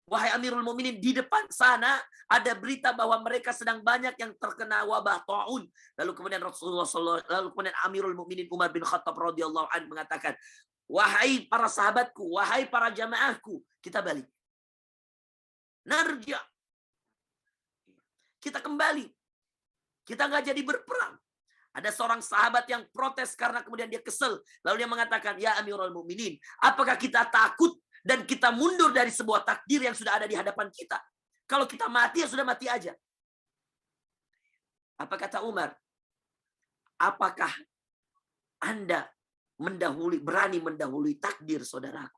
wahai Amirul Mukminin, di depan sana ada berita bahwa mereka sedang banyak yang terkena wabah taun. Lalu kemudian lalu kemudian Amirul Mukminin Umar bin Khattab radhiyallahu anhu mengatakan, wahai para sahabatku, wahai para jamaahku, kita balik. Narja. Kita kembali. Kita nggak jadi berperang. Ada seorang sahabat yang protes karena kemudian dia kesel. Lalu dia mengatakan, ya Amirul Mukminin, apakah kita takut dan kita mundur dari sebuah takdir yang sudah ada di hadapan kita? Kalau kita mati, ya sudah mati aja. Apa kata Umar? Apakah Anda berani mendahului takdir saudaraku?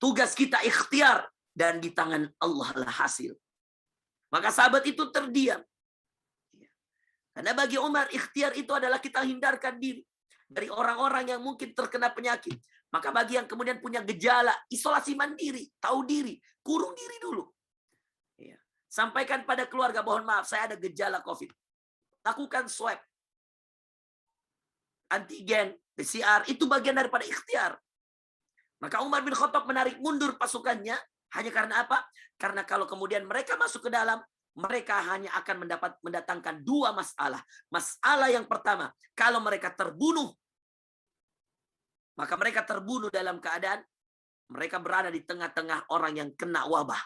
Tugas kita ikhtiar dan di tangan Allah lah hasil. Maka sahabat itu terdiam. Karena bagi Umar, ikhtiar itu adalah kita hindarkan diri dari orang-orang yang mungkin terkena penyakit. Maka bagi yang kemudian punya gejala, isolasi mandiri, tahu diri, kurung diri dulu. Sampaikan pada keluarga, mohon maaf, saya ada gejala COVID. Lakukan swab. Antigen, PCR, itu bagian daripada ikhtiar. Maka Umar bin Khattab menarik mundur pasukannya, hanya karena apa? Karena kalau kemudian mereka masuk ke dalam, mereka hanya akan mendatangkan dua masalah. Masalah yang pertama, kalau mereka terbunuh, maka mereka terbunuh dalam keadaan mereka berada di tengah-tengah orang yang kena wabah.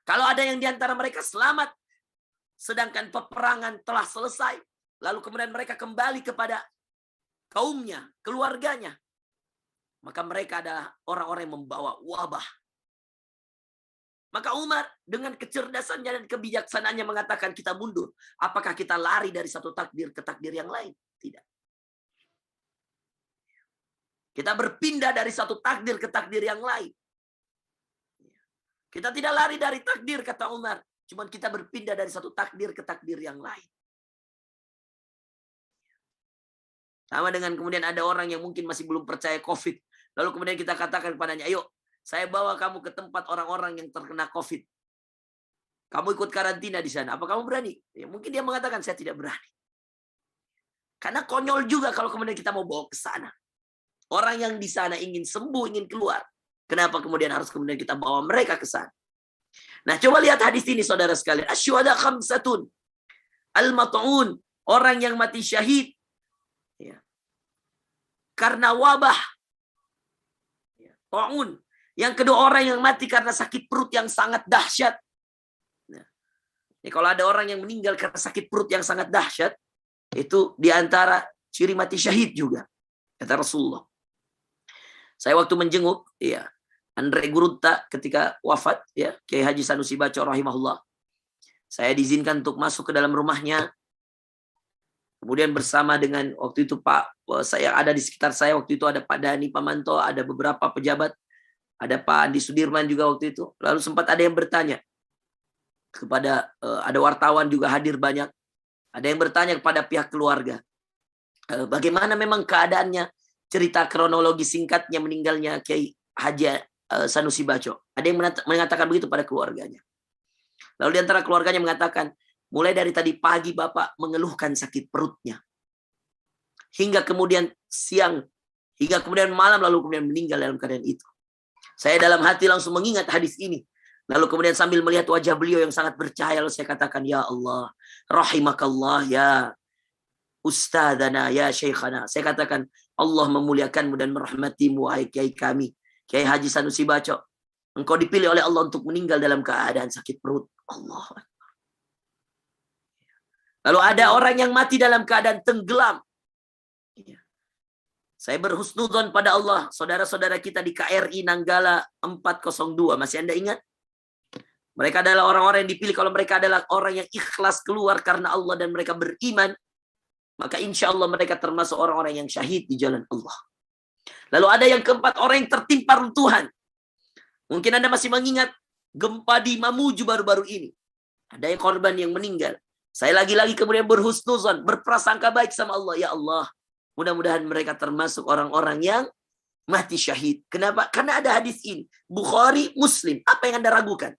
Kalau ada yang diantara mereka selamat, sedangkan peperangan telah selesai, lalu kemudian mereka kembali kepada kaumnya, keluarganya, maka mereka adalah orang-orang yang membawa wabah. Maka Umar dengan kecerdasannya dan kebijaksanaannya mengatakan kita mundur. Apakah kita lari dari satu takdir ke takdir yang lain? Tidak. Kita berpindah dari satu takdir ke takdir yang lain. Kita tidak lari dari takdir, kata Umar. Cuma kita berpindah dari satu takdir ke takdir yang lain. Sama dengan kemudian ada orang yang mungkin masih belum percaya COVID. Lalu kemudian kita katakan kepadanya, ayo, saya bawa kamu ke tempat orang-orang yang terkena COVID. Kamu ikut karantina di sana. Apa kamu berani? Ya, mungkin dia mengatakan, saya tidak berani. Karena konyol juga kalau kemudian kita mau bawa ke sana. Orang yang di sana ingin sembuh, ingin keluar. Kenapa kemudian harus kemudian kita bawa mereka ke sana? Nah, coba lihat hadis ini, saudara sekalian. Asyuhada khamsatun. Al-mat'un. Orang yang mati syahid. Ya. Karena wabah. Ya. Ta'un. Yang kedua, orang yang mati karena sakit perut yang sangat dahsyat. Nah, kalau ada orang yang meninggal karena sakit perut yang sangat dahsyat, itu diantara ciri mati syahid juga, kata Rasulullah. Saya waktu menjenguk, ya, Andre Gurunta ketika wafat, ya, Kiai Haji Sanusi Baco rahimahullah. Saya diizinkan untuk masuk ke dalam rumahnya. Kemudian bersama dengan waktu itu saya ada di sekitar saya waktu itu ada Pak Dhani Pamanto, ada beberapa pejabat. Ada Pak Andi Sudirman juga waktu itu. Lalu sempat ada yang bertanya kepada, ada wartawan juga hadir banyak. Ada yang bertanya kepada pihak keluarga. Bagaimana memang keadaannya, cerita kronologi singkatnya meninggalnya Kiai Haji Sanusi Baco. Ada yang mengatakan begitu pada keluarganya. Lalu di antara keluarganya mengatakan, mulai dari tadi pagi Bapak mengeluhkan sakit perutnya. Hingga kemudian siang, hingga kemudian malam, lalu kemudian meninggal dalam keadaan itu. Saya dalam hati langsung mengingat hadis ini. Lalu kemudian sambil melihat wajah beliau yang sangat bercahaya, lalu saya katakan, ya Allah, rahimakallah, ya ustadzana, ya syekhana. Saya katakan, Allah memuliakanmu dan merahmatimu, wahai kiai kami, Kiai Haji Sanusi Baco. Engkau dipilih oleh Allah untuk meninggal dalam keadaan sakit perut. Allah. Lalu ada orang yang mati dalam keadaan tenggelam. Saya berhusnudzon pada Allah, saudara-saudara kita di KRI Nanggala 402. Masih Anda ingat? Mereka adalah orang-orang yang dipilih. Kalau mereka adalah orang yang ikhlas keluar karena Allah dan mereka beriman, maka insya Allah mereka termasuk orang-orang yang syahid di jalan Allah. Lalu ada yang keempat, orang yang tertimpa runtuhan. Mungkin Anda masih mengingat gempa di Mamuju baru-baru ini. Ada yang korban yang meninggal. Saya lagi-lagi kemudian berhusnudzon, berprasangka baik sama Allah. Ya Allah, mudah-mudahan mereka termasuk orang-orang yang mati syahid. Kenapa? Karena ada hadis ini. Bukhari, Muslim. Apa yang Anda ragukan?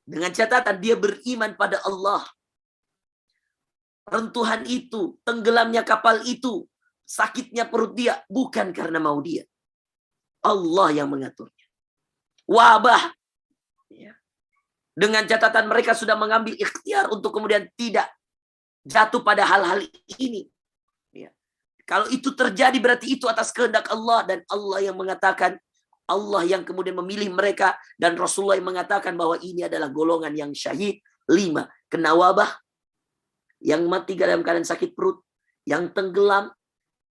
Dengan catatan dia beriman pada Allah. Rentuhan itu, tenggelamnya kapal itu, sakitnya perut dia, bukan karena mau dia. Allah yang mengaturnya. Wabah. Dengan catatan mereka sudah mengambil ikhtiar untuk kemudian tidak jatuh pada hal-hal ini. Kalau itu terjadi berarti itu atas kehendak Allah. Dan Allah yang mengatakan, Allah yang kemudian memilih mereka. Dan Rasulullah yang mengatakan bahwa ini adalah golongan yang syahid. 5. Kena wabah. Yang mati dalam keadaan sakit perut. Yang tenggelam.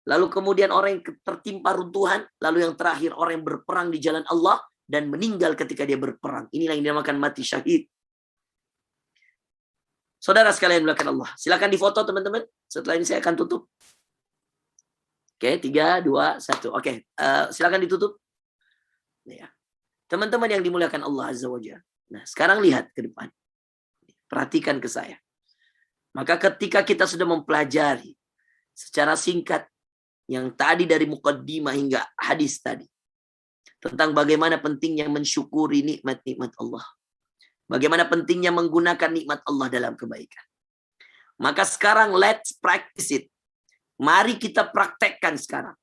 Lalu kemudian orang yang tertimpa runtuhan. Lalu yang terakhir orang yang berperang di jalan Allah. Dan meninggal ketika dia berperang. Inilah yang dinamakan mati syahid. Saudara sekalian melakukan Allah. Silakan difoto teman-teman. Setelah ini saya akan tutup. Oke, 3, 2, 1. Oke, silakan ditutup. Ya. Teman-teman yang dimuliakan Allah Azza wa Jalla. Nah, sekarang lihat ke depan. Perhatikan ke saya. Maka ketika kita sudah mempelajari secara singkat yang tadi dari muqaddimah hingga hadis tadi. Tentang bagaimana pentingnya mensyukuri nikmat-nikmat Allah. Bagaimana pentingnya menggunakan nikmat Allah dalam kebaikan. Maka sekarang let's practice it. Mari kita praktekkan sekarang.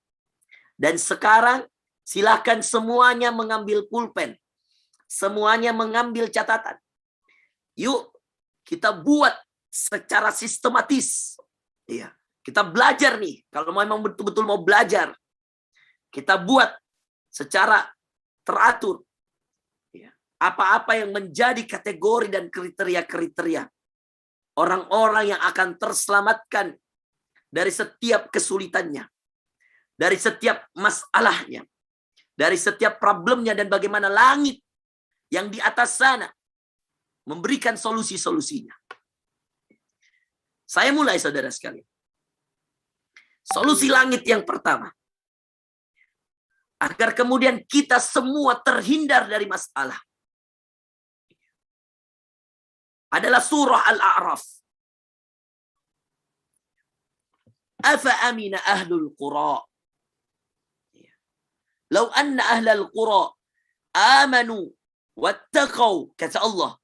Dan sekarang silakan semuanya mengambil pulpen. Semuanya mengambil catatan. Yuk kita buat secara sistematis. Iya, kita belajar nih. Kalau memang betul-betul mau belajar. Kita buat secara teratur. Apa-apa yang menjadi kategori dan kriteria-kriteria. Orang-orang yang akan terselamatkan dari setiap kesulitannya. Dari setiap masalahnya. Dari setiap problemnya dan bagaimana langit yang di atas sana memberikan solusi-solusinya. Saya mulai saudara sekalian. Solusi langit yang pertama. Agar kemudian kita semua terhindar dari masalah. Adalah surah Al-A'raf. Afa amina ahlul qura. Lau anna ahlal qura amanu wattaqau, kata Allah,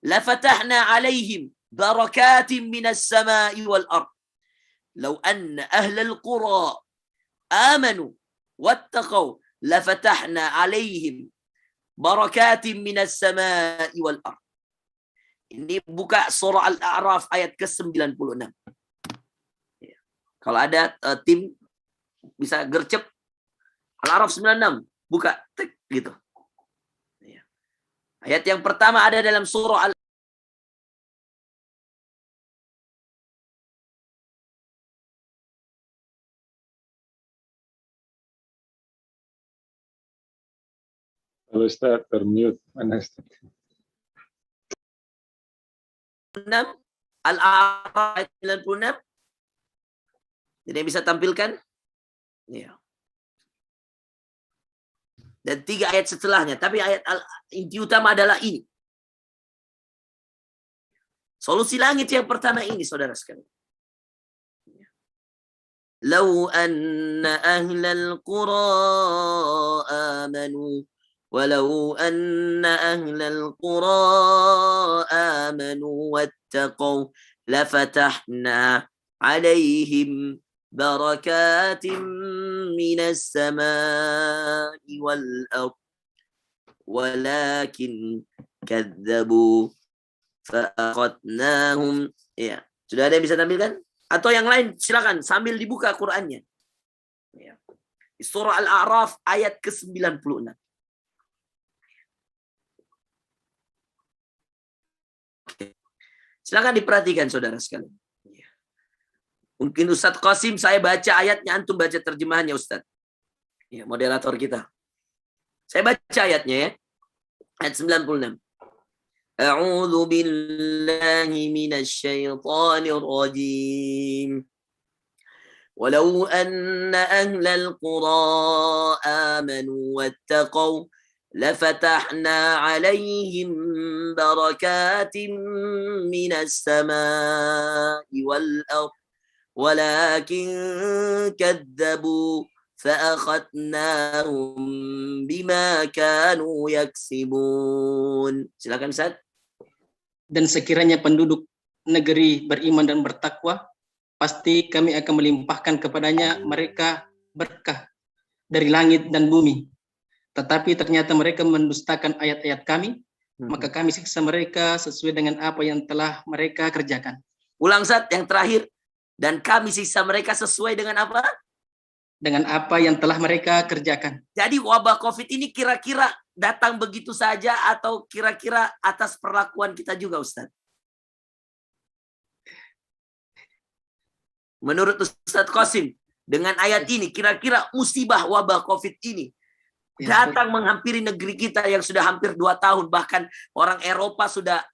lafatahna alaihim barakatin minas sama'i wal ard. Lau anna ahlal qura amanu wattaqau lafatahna alaihim barakatin minas sama'i wal ard. Ini buka surah Al-A'raf ayat ke-96. Kalau ada tim bisa gercep Al-A'raf 96, buka tik gitu. Ayat yang pertama ada dalam surah Al Kalau Ustaz termute, mana Ustaz? 6, Al-A'raf ayat 96. Jadi bisa tampilkan? Ya. Dan 3 ayat setelahnya. Tapi ayat inti utama adalah ini. Solusi langit yang pertama ini, saudara sekalian. Lau anna ahlal qura amanu. Walau anna ahlal qura amanu wattaqau lafatahna alaihim barakatim minas samai wal ard walakin kadzabu fa'akhadnahum. Ya, sudah ada yang bisa tampilkan? Atau yang lain silakan sambil dibuka Qur'annya. Ya. Surah Al-A'raf ayat ke-96. Silakan diperhatikan saudara sekalian. Mungkin Ustadz Qasim saya baca ayatnya, antum baca terjemahannya Ustadz. Ya, moderator kita. Saya baca ayatnya ya. Ayat 96. A'udzu billahi minasy syaithanir rajim. Walau anna ahlal qura amanu wattaqau lafatahna 'alaihim barakatin minas samai wal ard. Walakin kadzabu fa'akhadnahum bima kanu yaksibun. Silakan Ustaz. Dan sekiranya penduduk negeri beriman dan bertakwa, pasti kami akan melimpahkan kepadanya mereka berkah dari langit dan bumi. Tetapi ternyata mereka mendustakan ayat-ayat kami, maka kami siksa mereka sesuai dengan apa yang telah mereka kerjakan. Ulang Ustaz yang terakhir. Dan kami siksa mereka sesuai dengan apa? Dengan apa yang telah mereka kerjakan. Jadi wabah COVID ini kira-kira datang begitu saja atau kira-kira atas perlakuan kita juga Ustaz? Menurut Ustaz Qasim, dengan ayat ini kira-kira musibah wabah COVID ini datang menghampiri negeri kita yang sudah hampir 2 tahun. Bahkan orang Eropa sudah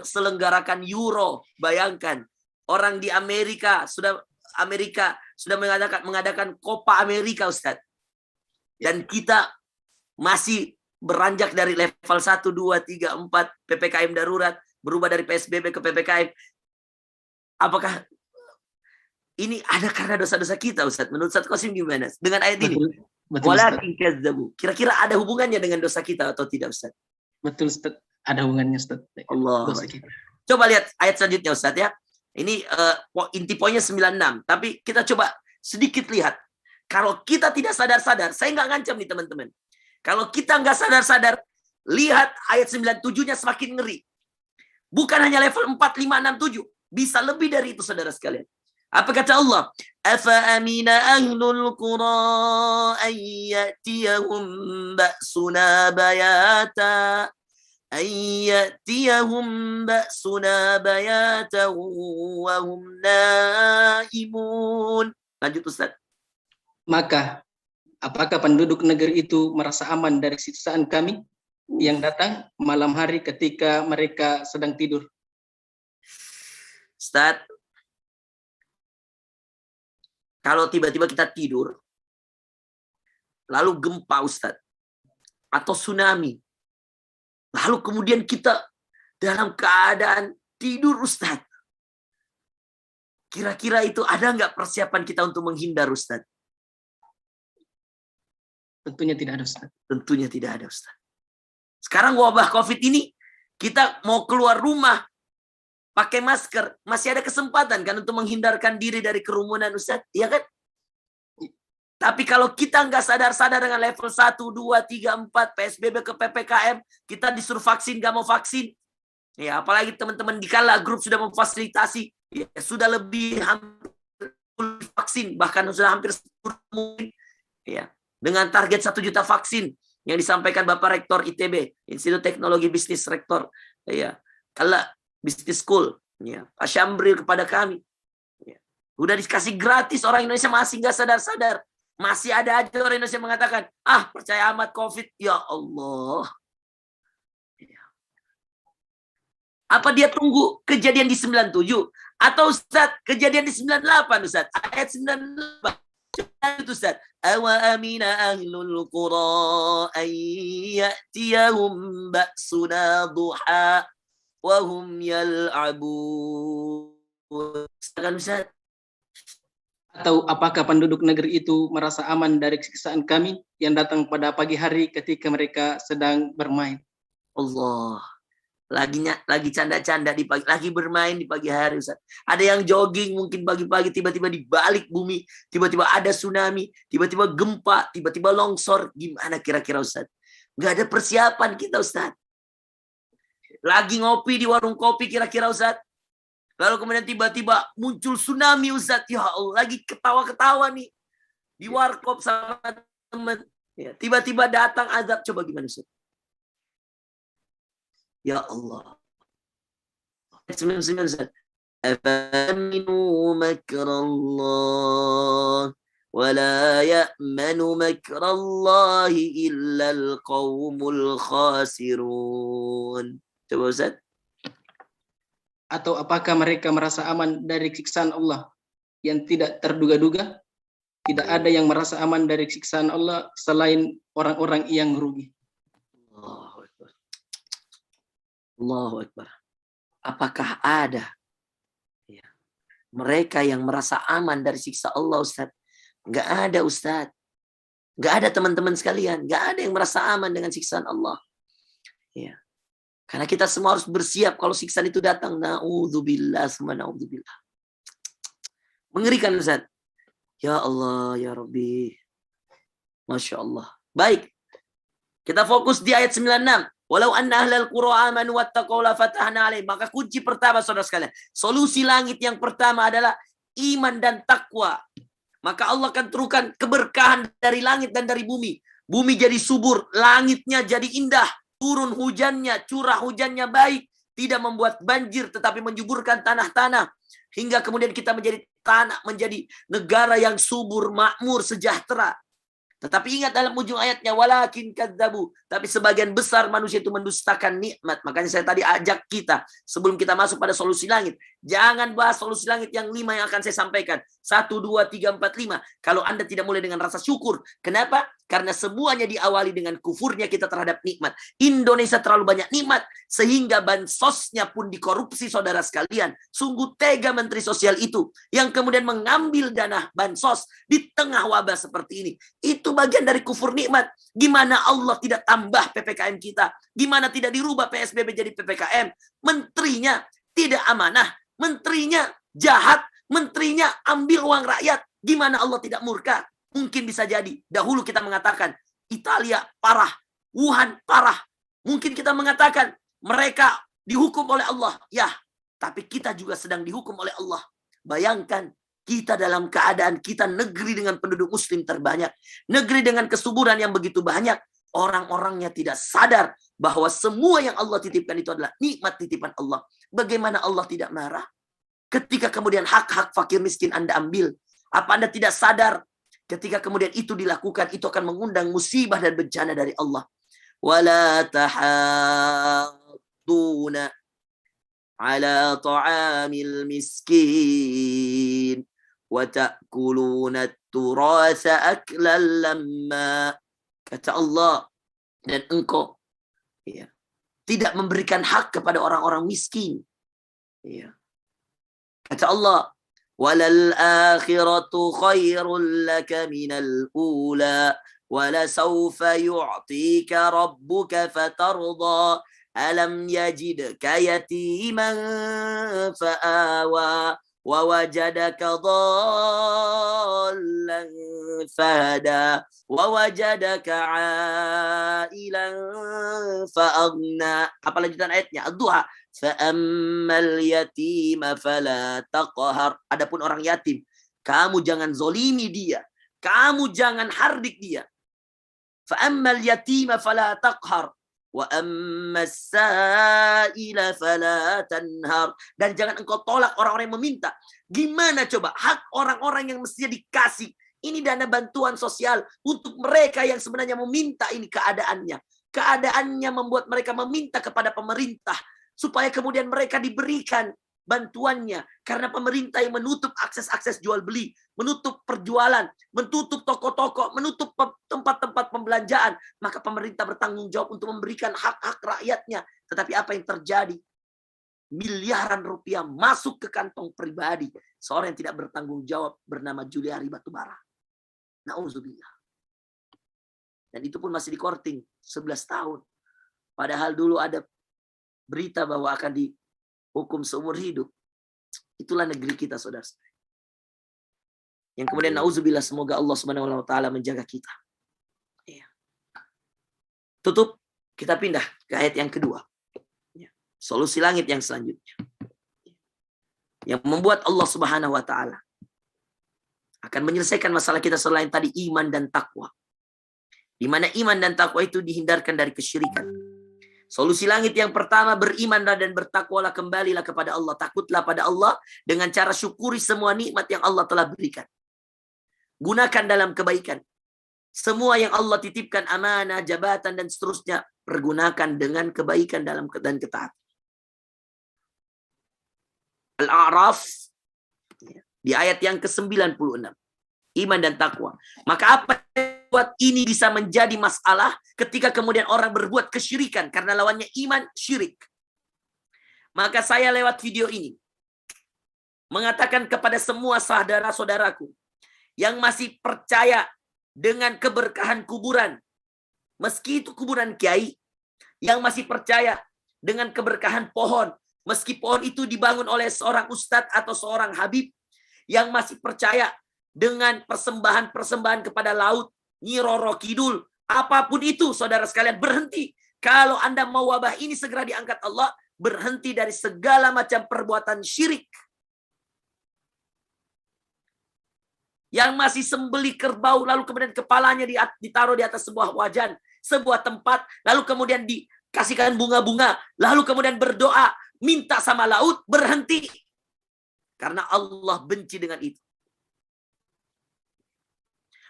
selenggarakan Euro. Bayangkan. Orang di Amerika sudah mengadakan Copa Amerika, Ustaz. Dan kita masih beranjak dari level 1, 2, 3, 4 PPKM darurat. Berubah dari PSBB ke PPKM. Apakah ini ada karena dosa-dosa kita, Ustaz? Menurut Ustaz Qasim gimana? Dengan ayat ini. Walakin kazzabu. Kira-kira ada hubungannya dengan dosa kita atau tidak, Ustaz? Betul, Ustaz. Ada hubungannya, Ustaz. Allah. Dosa kita. Coba lihat ayat selanjutnya, Ustaz ya. Ini inti poinnya 96. Tapi kita coba sedikit lihat. Kalau kita tidak sadar-sadar, saya nggak ngancam nih teman-teman. Kalau kita nggak sadar-sadar, lihat ayat 97-nya semakin ngeri. Bukan hanya level 4, 5, 6, 7. Bisa lebih dari itu, saudara sekalian. Apa kata Allah? Afa amina ahlul qura ayyatiyahum ba'suna bayata wa hum naimun. Lanjut Ustaz. Maka apakah penduduk negeri itu merasa aman dari siksaan kami yang datang malam hari ketika mereka sedang tidur? Ustaz, kalau tiba-tiba kita tidur, lalu gempa Ustaz, atau tsunami, lalu kemudian kita dalam keadaan tidur Ustaz, kira-kira itu ada nggak persiapan kita untuk menghindar Ustaz? Tentunya tidak ada, Ustaz. Tentunya tidak ada, Ustaz. Sekarang wabah COVID ini, kita mau keluar rumah, pakai masker, masih ada kesempatan kan untuk menghindarkan diri dari kerumunan, Ustaz? Iya kan? Tapi kalau kita nggak sadar-sadar dengan level 1, 2, 3, 4, PSBB ke PPKM, kita disuruh vaksin, nggak mau vaksin. Ya, apalagi teman-teman di Kala Group sudah memfasilitasi, ya, sudah lebih hampir vaksin, bahkan sudah hampir 10 mungkin. Ya, dengan target 1 juta vaksin yang disampaikan Bapak Rektor ITB, Institut Teknologi Bisnis Rektor, ya, Kala Business School, ya, Pak Syambril kepada kami. Ya. Udah dikasih gratis, orang Indonesia masih nggak sadar-sadar. Masih ada aja orang Indonesia mengatakan, percaya amat COVID. Ya Allah. Ya. Apa dia tunggu kejadian di 97? Atau Ustaz, kejadian di 98 Ustaz? Ayat 98. Itu Ustaz. Awa amina ahlul qura ayyatiyahum ba'suna duha wahum yal'abun. Silakan Ustaz. Atau apakah penduduk negeri itu merasa aman dari siksaan kami yang datang pada pagi hari ketika mereka sedang bermain? Allah. Lagi canda-canda di pagi, lagi bermain di pagi hari Ustaz. Ada yang jogging mungkin pagi-pagi, tiba-tiba di balik bumi, tiba-tiba ada tsunami, tiba-tiba gempa, tiba-tiba longsor. Gimana kira-kira Ustaz? Nggak ada persiapan kita Ustaz. Lagi ngopi di warung kopi kira-kira Ustaz. Lalu kemudian tiba-tiba muncul tsunami Ustaz. Ya Allah, lagi ketawa-ketawa nih. Di warkop sama teman. Ya, tiba-tiba datang azab. Coba gimana Ustaz? Ya Allah. 99 Ustaz. Afaminu makrallah. Wala ya'manu makrallahi illa al-qawmul khasirun. Coba Ustaz. Atau apakah mereka merasa aman dari siksaan Allah yang tidak terduga-duga? Tidak ada yang merasa aman dari siksaan Allah selain orang-orang yang rugi. Allahu Akbar. Allahu Akbar. Apakah ada mereka yang merasa aman dari siksa Allah, Ustaz? Enggak ada, Ustaz. Enggak ada teman-teman sekalian. Enggak ada yang merasa aman dengan siksaan Allah. Ya. Karena kita semua harus bersiap kalau siksaan itu datang. Na'udzubillah, semua na'udzubillah. Mengerikan, Ustaz. Ya Allah, ya Rabbi. Masya Allah. Baik. Kita fokus di ayat 96. Walau anna ahlal qura amanu wattaqaw la fatahna alaihim. Maka kunci pertama saudara sekalian, solusi langit yang pertama adalah iman dan takwa. Maka Allah akan turunkan keberkahan dari langit dan dari bumi. Bumi jadi subur, langitnya jadi indah, turun hujannya, curah hujannya baik, tidak membuat banjir tetapi menjuburkan tanah-tanah. Hingga kemudian kita menjadi tanah, menjadi negara yang subur, makmur, sejahtera. Tetapi ingat dalam ujung ayatnya, walakin kadzabu. Tapi sebagian besar manusia itu mendustakan nikmat. Makanya saya tadi ajak kita, sebelum kita masuk pada solusi langit, jangan bahas solusi langit yang 5 yang akan saya sampaikan. 1, 2, 3, 4, 5. Kalau Anda tidak mulai dengan rasa syukur. Kenapa? Karena semuanya diawali dengan kufurnya kita terhadap nikmat. Indonesia terlalu banyak nikmat, sehingga bansosnya pun dikorupsi, saudara sekalian. Sungguh tega Menteri Sosial itu, yang kemudian mengambil dana bansos di tengah wabah seperti ini. Itu bagian dari kufur nikmat. Gimana Allah tidak tambah PPKM kita? Gimana tidak dirubah PSBB jadi PPKM? Menterinya tidak amanah. Menterinya jahat. Menterinya ambil uang rakyat. Gimana Allah tidak murka? Mungkin bisa jadi. Dahulu kita mengatakan Italia parah. Wuhan parah. Mungkin kita mengatakan mereka dihukum oleh Allah. Ya, tapi kita juga sedang dihukum oleh Allah. Bayangkan, kita dalam keadaan kita negeri dengan penduduk muslim terbanyak. Negeri dengan kesuburan yang begitu banyak. Orang-orangnya tidak sadar bahwa semua yang Allah titipkan itu adalah nikmat titipan Allah. Bagaimana Allah tidak marah? Ketika kemudian hak-hak fakir miskin Anda ambil. Apa Anda tidak sadar? Ketika kemudian itu dilakukan, itu akan mengundang musibah dan bencana dari Allah. Wala tahadduna ala ta'amil miskin wa ta'kuluna at-turasa aklan lamma. Kata Allah, dan engkau tidak memberikan hak kepada orang-orang miskin. Kata Allah, walal akhiratu khairul laka minal ula wala sawfa yu'tika rabbuka fatarda alam yajidka yatiman fa'awa wa wajadaka dhallan fahada wa wajadaka ailan fa'aghna. Apa lanjutan ayatnya? Ad-Duha. Fa'ammal yatima fala taqhar. Adapun orang yatim, kamu jangan zolimi dia, kamu jangan hardik dia. Fa'ammal yatima fala taqhar wa ammas sa'ila fala tanhar. Dan jangan engkau tolak orang-orang yang meminta. Gimana coba hak orang-orang yang mestinya dikasih? Ini dana bantuan sosial untuk mereka yang sebenarnya meminta. Ini keadaannya. Keadaannya membuat mereka meminta kepada pemerintah supaya kemudian mereka diberikan bantuannya. Karena pemerintah yang menutup akses-akses jual beli, menutup perjualan, menutup toko-toko, menutup tempat-tempat pembelanjaan. Maka pemerintah bertanggung jawab untuk memberikan hak-hak rakyatnya. Tetapi apa yang terjadi? Miliaran rupiah masuk ke kantong pribadi seorang yang tidak bertanggung jawab bernama Juliari Batubara. Nauzubillah. Dan itu pun masih dikorting 11 tahun. Padahal dulu ada berita bahwa akan dihukum seumur hidup. Itulah negeri kita, saudara. Yang kemudian nauzubillah, semoga Allah Subhanahu wa taala menjaga kita. Tutup, kita pindah ke ayat yang kedua. Solusi langit yang selanjutnya. Yang membuat Allah Subhanahu wa taala akan menyelesaikan masalah kita selain tadi iman dan takwa. Di mana iman dan takwa itu dihindarkan dari kesyirikan. Solusi langit yang pertama, berimanlah dan bertakwalah, kembalilah kepada Allah. Takutlah pada Allah dengan cara syukuri semua nikmat yang Allah telah berikan. Gunakan dalam kebaikan. Semua yang Allah titipkan, amanah, jabatan, dan seterusnya, pergunakan dengan kebaikan dalam dan ketaatan. Al-A'raf, di ayat yang ke-96. Iman dan takwa. Maka apa yang buat ini bisa menjadi masalah ketika kemudian orang berbuat kesyirikan? Karena lawannya iman, syirik. Maka saya lewat video ini mengatakan kepada semua saudara-saudaraku yang masih percaya dengan keberkahan kuburan, meski itu kuburan kiai, yang masih percaya dengan keberkahan pohon, meski pohon itu dibangun oleh seorang ustadz atau seorang habib, yang masih percaya dengan persembahan-persembahan kepada laut, Nyi Roro Kidul, Apapun itu, saudara sekalian, berhenti. Kalau Anda mau wabah ini segera diangkat Allah, berhenti dari segala macam perbuatan syirik. Yang masih sembelih kerbau, lalu kemudian kepalanya ditaruh di atas sebuah wajan, sebuah tempat, lalu kemudian dikasihkan bunga-bunga, lalu kemudian berdoa, minta sama laut, berhenti. Karena Allah benci dengan itu.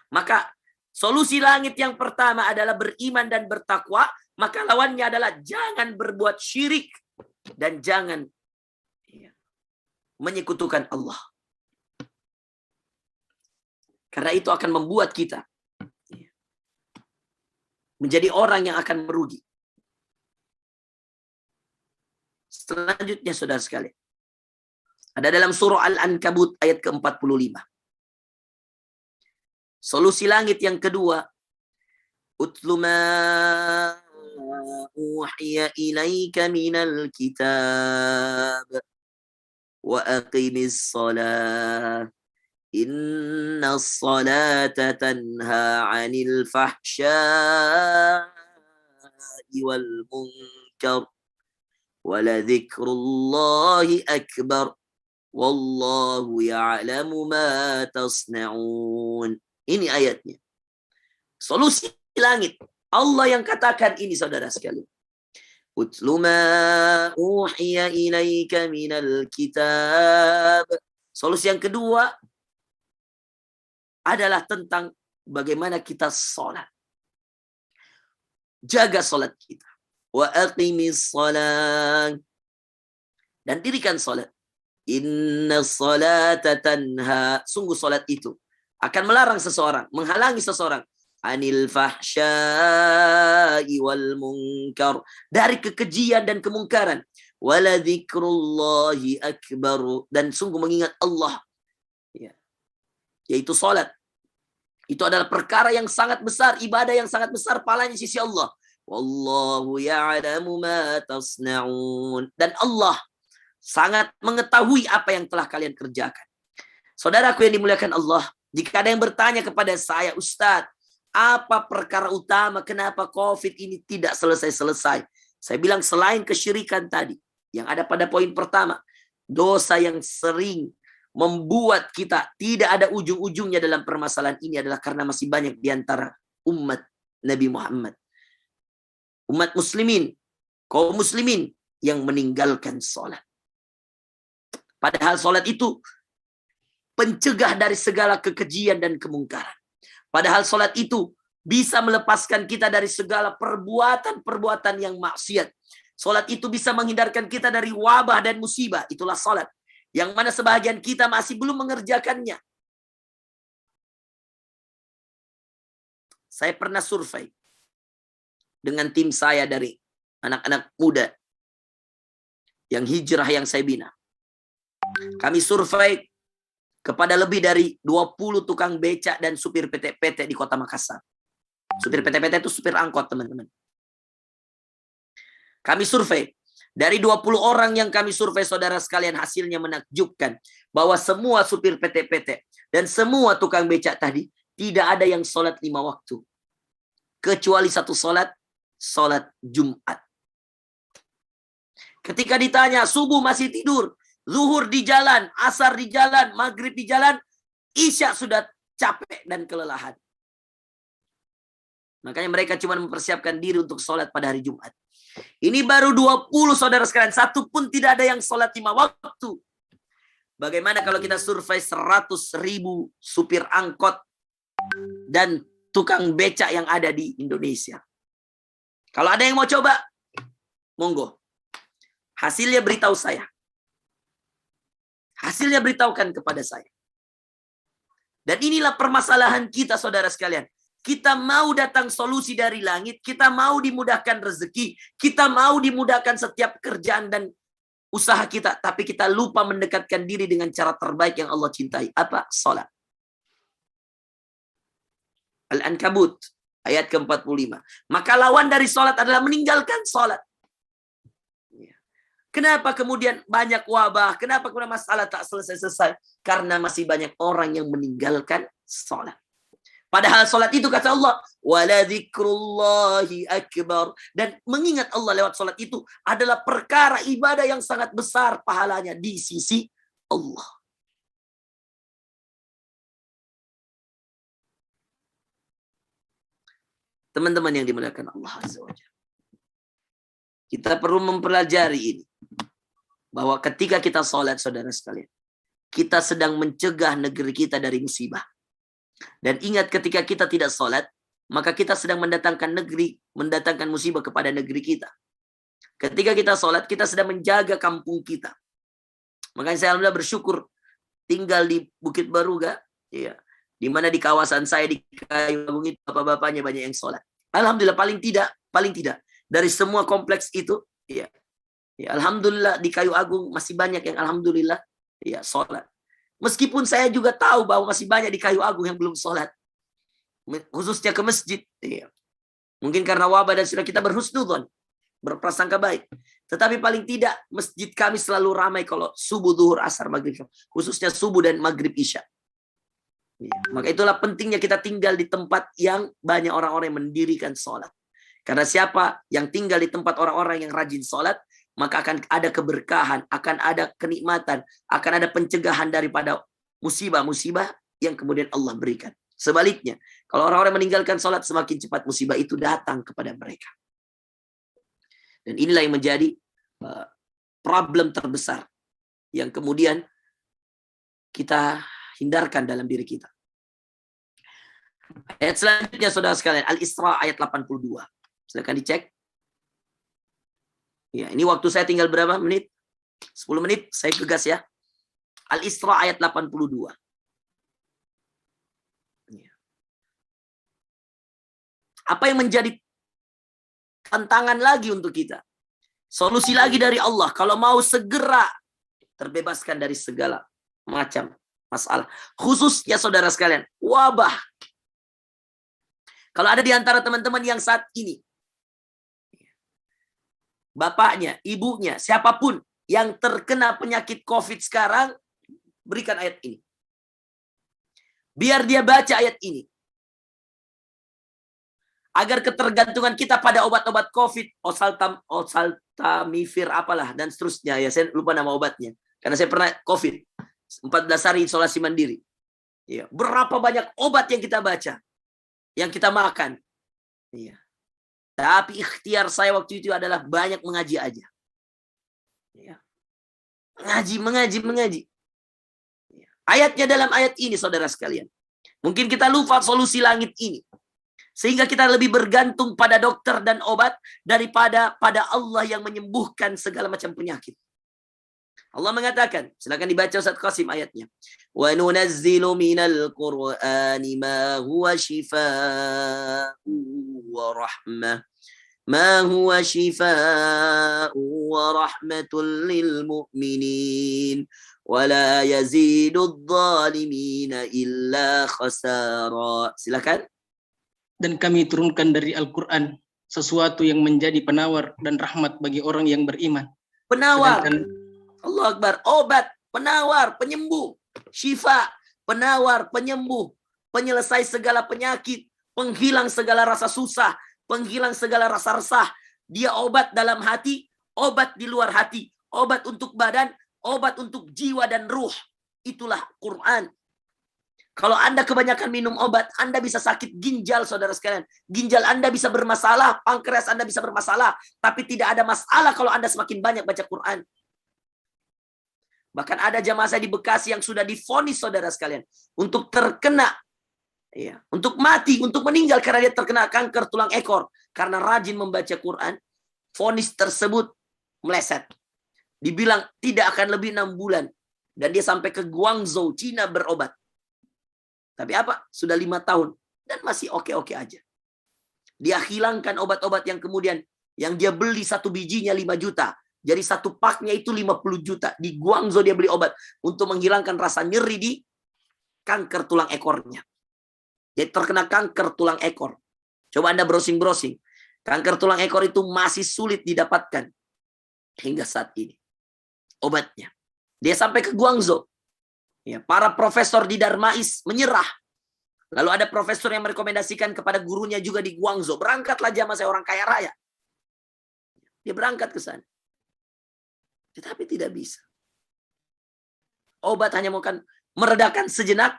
Maka solusi langit yang pertama adalah beriman dan bertakwa. Maka lawannya adalah jangan berbuat syirik. Dan jangan menyekutukan Allah. Karena itu akan membuat kita menjadi orang yang akan merugi. Selanjutnya saudara sekalian. Ada dalam surah Al-Ankabut ayat ke-45. Solusi langit yang kedua, utlu ma uhiya ilaika minal kitab wa aqimis salat inna salata tanha 'anil fahsya'i wal munkar wa la dzikrullahi akbar wallahu ya'lamu ma tasna'un. Ini ayatnya. Solusi langit. Allah yang katakan ini saudara sekalian. Utlu ma uhiya ilaika minal kitab. Solusi yang kedua adalah tentang bagaimana kita sholat. Jaga sholat kita. Wa aqimis sholat. Dan dirikan sholat. Inna sholata tanha. Sungguh sholat itu akan melarang seseorang, menghalangi seseorang anil fahsya'i wal munkar, dari kekejian dan kemungkaran. Wala dzikrullahi akbar, dan sungguh mengingat Allah, yaitu salat. Itu adalah perkara yang sangat besar, ibadah yang sangat besar pahalanya di sisi Allah. Wallahu ya'lamu ma tasna'un, dan Allah sangat mengetahui apa yang telah kalian kerjakan. Saudaraku yang dimuliakan Allah, jika ada yang bertanya kepada saya, Ustadz, apa perkara utama kenapa COVID ini tidak selesai-selesai? Saya bilang selain kesyirikan tadi, yang ada pada poin pertama, dosa yang sering membuat kita tidak ada ujung-ujungnya dalam permasalahan ini adalah karena masih banyak di antara umat Nabi Muhammad. Umat muslimin, kaum muslimin yang meninggalkan sholat. Padahal sholat itu pencegah dari segala kekejian dan kemungkaran. Padahal sholat itu bisa melepaskan kita dari segala perbuatan-perbuatan yang maksiat. Sholat itu bisa menghindarkan kita dari wabah dan musibah. Itulah sholat. Yang mana sebahagian kita masih belum mengerjakannya. Saya pernah survei dengan tim saya dari anak-anak muda yang hijrah yang saya bina. Kami survei kepada lebih dari 20 tukang becak dan supir PT-PT di Kota Makassar. Supir PT-PT itu supir angkot, teman-teman. Kami survei. Dari 20 orang yang kami survei, saudara sekalian, hasilnya menakjubkan. Bahwa semua supir PT-PT dan semua tukang becak tadi, tidak ada yang sholat 5 waktu. Kecuali satu sholat Jumat. Ketika ditanya, subuh masih tidur. Zuhur di jalan, asar di jalan, maghrib di jalan, isya sudah capek dan kelelahan. Makanya mereka cuma mempersiapkan diri untuk sholat pada hari Jumat. Ini baru 20 saudara sekalian, satu pun tidak ada yang sholat 5 waktu. Bagaimana kalau kita survei 100.000 supir angkot dan tukang becak yang ada di Indonesia? Kalau ada yang mau coba, monggo. Hasilnya beritahu saya. Hasilnya beritahukan kepada saya. Dan inilah permasalahan kita saudara sekalian. Kita mau datang solusi dari langit. Kita mau dimudahkan rezeki. Kita mau dimudahkan setiap kerjaan dan usaha kita. Tapi kita lupa mendekatkan diri dengan cara terbaik yang Allah cintai. Apa? Salat. Al-Ankabut ayat ke-45. Maka lawan dari salat adalah meninggalkan salat. Kenapa kemudian banyak wabah? Kenapa kemudian masalah tak selesai-selesai? Karena masih banyak orang yang meninggalkan sholat. Padahal sholat itu kata Allah, wala dzikrullahi akbar. Dan mengingat Allah lewat sholat itu adalah perkara ibadah yang sangat besar pahalanya di sisi Allah. Teman-teman yang dimuliakan Allah Azza wa Jalla. Kita perlu mempelajari ini. Bahwa ketika kita sholat, saudara sekalian, kita sedang mencegah negeri kita dari musibah. Dan ingat, ketika kita tidak sholat, maka kita sedang mendatangkan musibah kepada negeri kita. Ketika kita sholat, kita sedang menjaga kampung kita. Makanya saya alhamdulillah bersyukur tinggal di Bukit Baruga, ya, di mana di kawasan saya di Kayu Agung itu bapak-bapaknya banyak yang sholat. Alhamdulillah paling tidak dari semua kompleks itu, ya, alhamdulillah di Kayu Agung masih banyak yang alhamdulillah ya sholat. Meskipun saya juga tahu bahwa masih banyak di Kayu Agung yang belum sholat, khususnya ke masjid. Ya. Mungkin karena wabah dan sudah kita berhusnudzon, berprasangka baik. Tetapi paling tidak masjid kami selalu ramai kalau subuh, zuhur, asar, maghrib, khususnya subuh dan maghrib, isya. Ya. Maka itulah pentingnya kita tinggal di tempat yang banyak orang-orang yang mendirikan sholat. Karena siapa yang tinggal di tempat orang-orang yang rajin sholat, maka akan ada keberkahan, akan ada kenikmatan, akan ada pencegahan daripada musibah-musibah yang kemudian Allah berikan. Sebaliknya, kalau orang-orang meninggalkan sholat, semakin cepat musibah itu datang kepada mereka. Dan inilah yang menjadi problem terbesar yang kemudian kita hindarkan dalam diri kita. Ayat selanjutnya, saudara sekalian, Al-Isra ayat 82. Silakan dicek. Ya, ini waktu saya tinggal berapa menit? 10 menit, saya gegas ya. Al-Isra ayat 82. Ya. Apa yang menjadi tantangan lagi untuk kita? Solusi lagi dari Allah. Kalau mau segera terbebaskan dari segala macam masalah. Khususnya saudara sekalian, wabah. Kalau ada di antara teman-teman yang saat ini, bapaknya, ibunya, siapapun yang terkena penyakit COVID sekarang, berikan ayat ini. Biar dia baca ayat ini. Agar ketergantungan kita pada obat-obat COVID, oseltamivir apalah, dan seterusnya. Ya, saya lupa nama obatnya. Karena saya pernah COVID. 14 hari isolasi mandiri. Ya, berapa banyak obat yang kita baca. Yang kita makan. Iya. Tapi ikhtiar saya waktu itu adalah banyak mengaji aja. Ya. Mengaji. Ya. Ayatnya dalam ayat ini, saudara sekalian. Mungkin kita lupa solusi langit ini. Sehingga kita lebih bergantung pada dokter dan obat daripada pada Allah yang menyembuhkan segala macam penyakit. Allah mengatakan, silakan dibaca Ustaz Qasim ayatnya. Wa nunazzilu minal Qur'ani ma huwa shifaa'u wa rahmah. Ma huwa shifaa'u wa rahmatul lil mu'minin. Wa la yazidudz zalimina illa khasara. Silakan. Dan kami turunkan dari Al-Quran sesuatu yang menjadi penawar dan rahmat bagi orang yang beriman. Penawar. Allah Akbar. Obat, penawar, penyembuh. Syifa, penawar, penyembuh. Penyelesai segala penyakit. Penghilang segala rasa susah. Penghilang segala rasa resah. Dia obat dalam hati, obat di luar hati. Obat untuk badan, obat untuk jiwa dan ruh. Itulah Quran. Kalau Anda kebanyakan minum obat, Anda bisa sakit ginjal, saudara sekalian. Ginjal Anda bisa bermasalah, pankreas Anda bisa bermasalah. Tapi tidak ada masalah kalau Anda semakin banyak baca Quran. Bahkan ada jamaah saya di Bekasi yang sudah divonis, saudara sekalian, untuk terkena, ya, untuk mati, untuk meninggal karena dia terkena kanker tulang ekor. Karena rajin membaca Quran, vonis tersebut meleset. Dibilang tidak akan lebih 6 bulan. Dan dia sampai ke Guangzhou, Cina berobat. Tapi apa? Sudah 5 tahun. Dan masih oke-oke aja. Dia hilangkan obat-obat yang kemudian, yang dia beli satu bijinya 5 juta. Jadi satu paknya itu 50 juta. Di Guangzhou dia beli obat. Untuk menghilangkan rasa nyeri di kanker tulang ekornya. Dia terkena kanker tulang ekor. Coba Anda browsing-browsing. Kanker tulang ekor itu masih sulit didapatkan. Hingga saat ini. Obatnya. Dia sampai ke Guangzhou. Ya, para profesor di Darmais menyerah. Lalu ada profesor yang merekomendasikan kepada gurunya juga di Guangzhou, berangkatlah jamaah saya orang kaya raya. Dia berangkat ke sana. Tetapi tidak bisa. Obat hanya mungkin meredakan sejenak,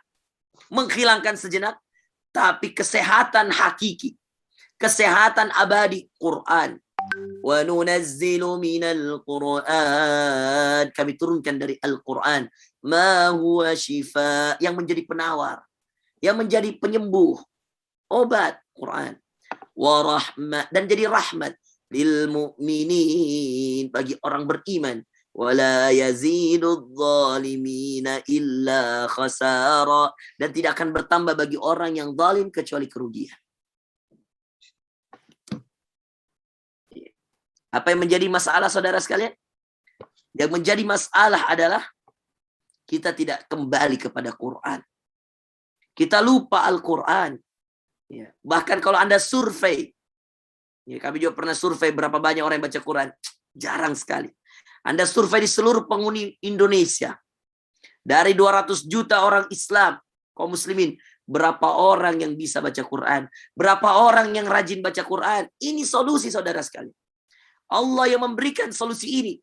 menghilangkan sejenak, tapi kesehatan hakiki, kesehatan abadi, Quran. Wa nunazzilu minal Quran. Kami turunkan dari Al-Quran. Ma huwa shifa. Yang menjadi penawar. Yang menjadi penyembuh. Obat. Quran. Wa rahmat. Dan jadi rahmat. Lil mu'minin. Bagi orang beriman. Wa la yazidudz zalimina illa khasara. Dan tidak akan bertambah bagi orang yang zalim kecuali kerugian. Apa yang menjadi masalah saudara sekalian? Yang menjadi masalah adalah kita tidak kembali kepada Quran. Kita lupa Al-Quran. Ya. Bahkan kalau Anda survei, ya, kami juga pernah survei berapa banyak orang yang baca Quran. Jarang sekali. Anda survei di seluruh penghuni Indonesia. Dari 200 juta orang Islam, kaum muslimin, berapa orang yang bisa baca Quran? Berapa orang yang rajin baca Quran? Ini solusi saudara sekalian. Allah yang memberikan solusi ini.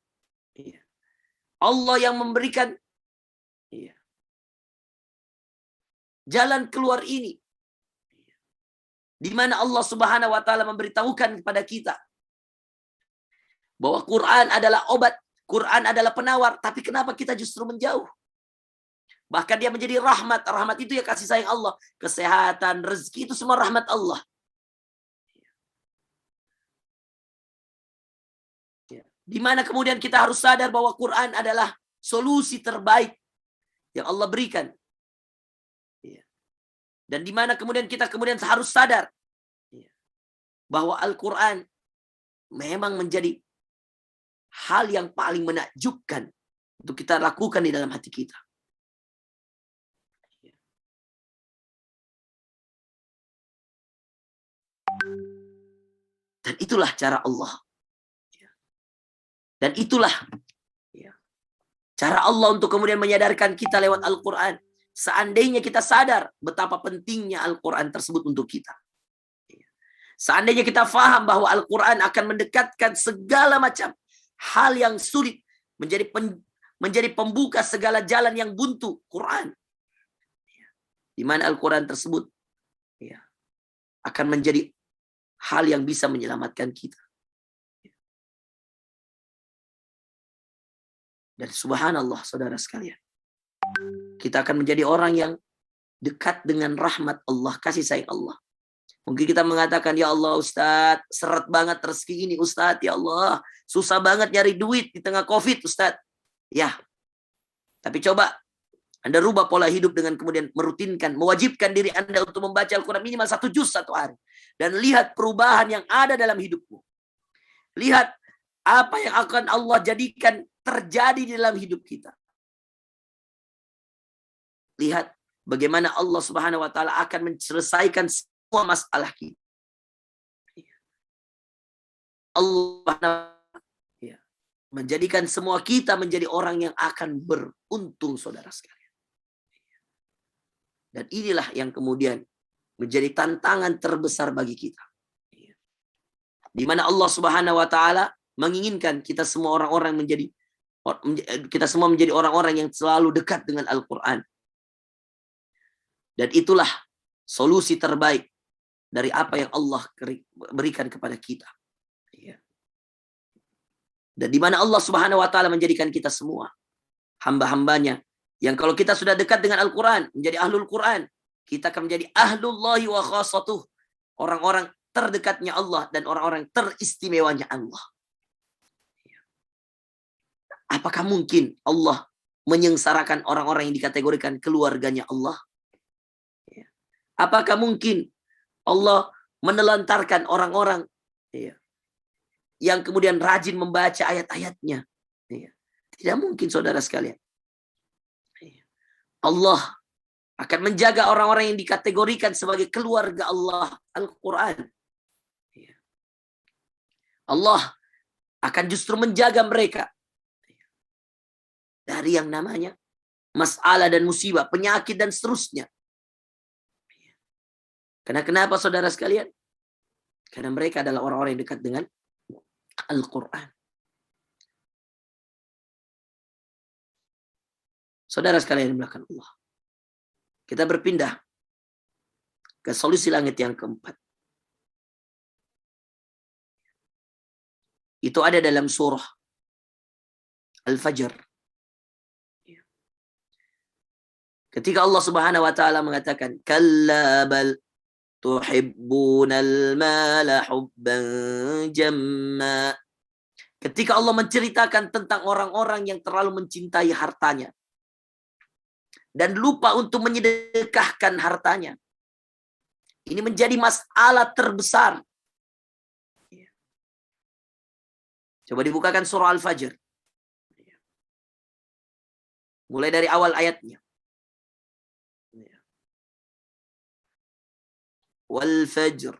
Allah yang memberikan jalan keluar ini. Di mana Allah Subhanahu wa taala memberitahukan kepada kita bahwa Quran adalah obat, Quran adalah penawar, tapi kenapa kita justru menjauh? Bahkan dia menjadi rahmat. Rahmat itu ya kasih sayang Allah, kesehatan, rezeki itu semua rahmat Allah. Di mana kemudian kita harus sadar bahwa Quran adalah solusi terbaik yang Allah berikan. Dan di mana kemudian kita harus sadar bahwa Al-Quran memang menjadi hal yang paling menakjubkan untuk kita lakukan di dalam hati kita. Dan itulah cara Allah. Dan itulah cara Allah untuk kemudian menyadarkan kita lewat Al-Quran. Seandainya kita sadar betapa pentingnya Al-Quran tersebut untuk kita. Seandainya kita faham bahwa Al-Quran akan mendekatkan segala macam hal yang sulit, menjadi pembuka segala jalan yang buntu, Quran. Di mana Al-Quran tersebut akan menjadi hal yang bisa menyelamatkan kita. Dan subhanallah saudara sekalian, kita akan menjadi orang yang dekat dengan rahmat Allah, kasih sayang Allah. Mungkin kita mengatakan, ya Allah Ustadz, seret banget rezeki ini Ustadz, ya Allah, susah banget nyari duit di tengah COVID Ustadz. Ya, tapi coba Anda rubah pola hidup dengan kemudian merutinkan, mewajibkan diri Anda untuk membaca Al-Quran minimal 1 juz 1 hari. Dan lihat perubahan yang ada dalam hidupmu. Lihat apa yang akan Allah jadikan terjadi di dalam hidup kita. Lihat bagaimana Allah Subhanahu wa taala akan menyelesaikan semua masalah kita. Allah menjadikan semua kita menjadi orang yang akan beruntung saudara sekalian. Dan inilah yang kemudian menjadi tantangan terbesar bagi kita. Di mana Allah Subhanahu wa taala menginginkan kita semua orang-orang menjadi orang-orang yang selalu dekat dengan Al-Quran. Dan itulah solusi terbaik dari apa yang Allah berikan kepada kita. Dan di mana Allah Subhanahu wa taala menjadikan kita semua hamba-hambanya yang kalau kita sudah dekat dengan Al-Quran, menjadi ahlul Quran, kita akan menjadi ahlullahi wa khassatuh, orang-orang terdekatnya Allah dan orang-orang teristimewanya Allah. Apakah mungkin Allah menyengsarakan orang-orang yang dikategorikan keluarganya Allah? Apakah mungkin Allah menelantarkan orang-orang yang kemudian rajin membaca ayat-ayatnya? Tidak mungkin saudara sekalian. Allah akan menjaga orang-orang yang dikategorikan sebagai keluarga Allah, Al-Quran. Allah akan justru menjaga mereka dari yang namanya masalah dan musibah, penyakit dan seterusnya. Karena kenapa saudara sekalian? Karena mereka adalah orang-orang yang dekat dengan Al-Quran. Saudara sekalian yang dimuliakan Allah. Kita berpindah ke solusi langit yang keempat. Itu ada dalam surah Al-Fajr. Ketika Allah Subhanahu wa taala mengatakan, "Kalla bal tuhibbunal mala hubban jamma." Ketika Allah menceritakan tentang orang-orang yang terlalu mencintai hartanya dan lupa untuk menyedekahkan hartanya. Ini menjadi masalah terbesar. Coba dibukakan surah Al-Fajr. Mulai dari awal ayatnya. Wal fajr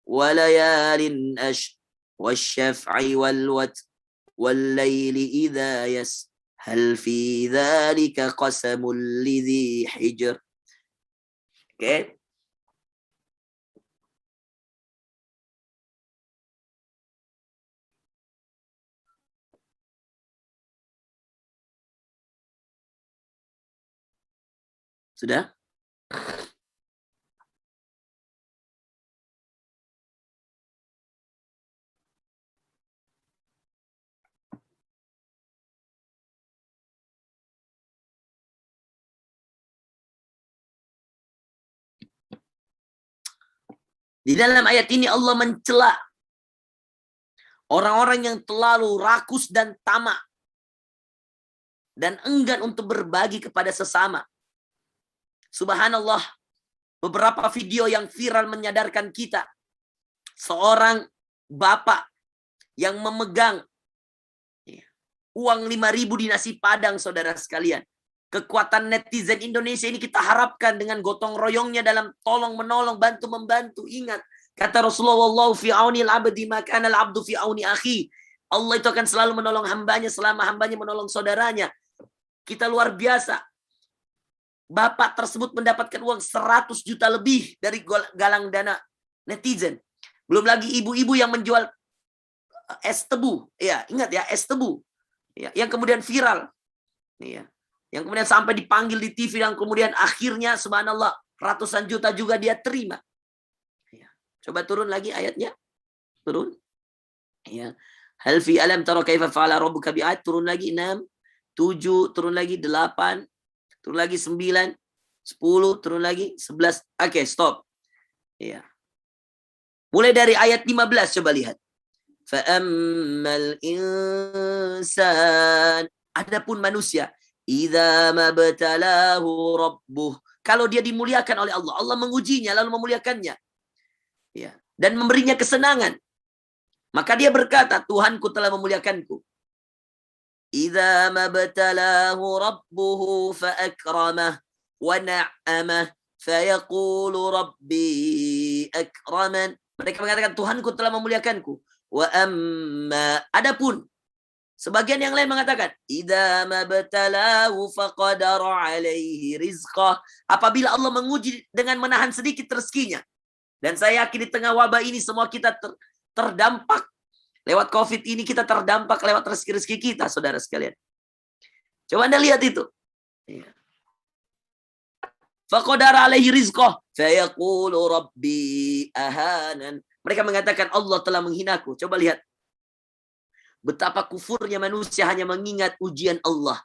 walayalin ash wasyaf'i wal wat wal laili idza yas hal fi dzalika qasamul lidzi hijr. Oke. Sudah? Di dalam ayat ini Allah mencela orang-orang yang terlalu rakus dan tamak dan enggan untuk berbagi kepada sesama. Subhanallah, beberapa video yang viral menyadarkan kita. Seorang bapak yang memegang uang 5.000 di nasi padang, saudara sekalian. Kekuatan netizen Indonesia ini kita harapkan dengan gotong royongnya dalam tolong menolong, bantu membantu. Ingat, kata Rasulullah, "Wallahu fi auni al-abdi ma kana al-abdu fi auni akhi." Allah itu akan selalu menolong hambanya selama hambanya menolong saudaranya. Kita luar biasa. Bapak tersebut mendapatkan uang 100 juta lebih dari galang dana netizen. Belum lagi ibu-ibu yang menjual es tebu. Ya, ingat ya, es tebu. Ya, yang kemudian viral. Ya. Yang kemudian sampai dipanggil di TV dan kemudian akhirnya subhanallah ratusan juta juga dia terima. Ya. Coba turun lagi ayatnya. Turun. Ya. Hal fi alam tara kaifa fa'ala rabbuka bi'ad, turun lagi 6, 7, turun lagi 8, turun lagi 9, 10, turun lagi 11. Oke, stop. Ya. Mulai dari ayat 15 coba lihat. Fa'ammal insan, adapun manusia, idza mabtalahu rabbuh, kalau dia dimuliakan oleh Allah, Allah mengujinya lalu memuliakannya. Ya, dan memberinya kesenangan. Maka dia berkata, Tuhanku telah memuliakanku. Idza mabtalahu rabbuhu fa akramah wa na'amah fayaqulu rabbi akraman. Mereka mengatakan Tuhanku telah memuliakanku. Wa amma, adapun sebagian yang lain mengatakan idza mabtalahu faqadara alaihi rizqah, apabila Allah menguji dengan menahan sedikit rezekinya. Dan saya yakin di tengah wabah ini semua kita terdampak lewat Covid ini, kita terdampak lewat rezeki-rezeki kita, saudara sekalian. Coba Anda lihat itu. Faqadara alaihi rizqah fayaqulu rabbi ahanan. Mereka mengatakan Allah telah menghinaku. Coba lihat betapa kufurnya manusia hanya mengingat ujian Allah,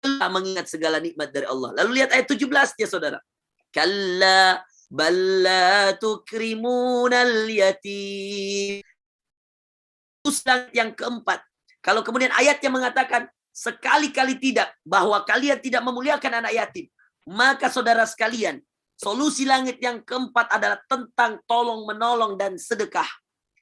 tidak mengingat segala nikmat dari Allah. Lalu lihat ayat 17 ya saudara. Kalla balla tukrimunal yatim. Yang keempat, kalau kemudian ayatnya mengatakan sekali-kali tidak, bahwa kalian tidak memuliakan anak yatim, maka saudara sekalian, solusi langit yang keempat adalah tentang tolong menolong dan sedekah.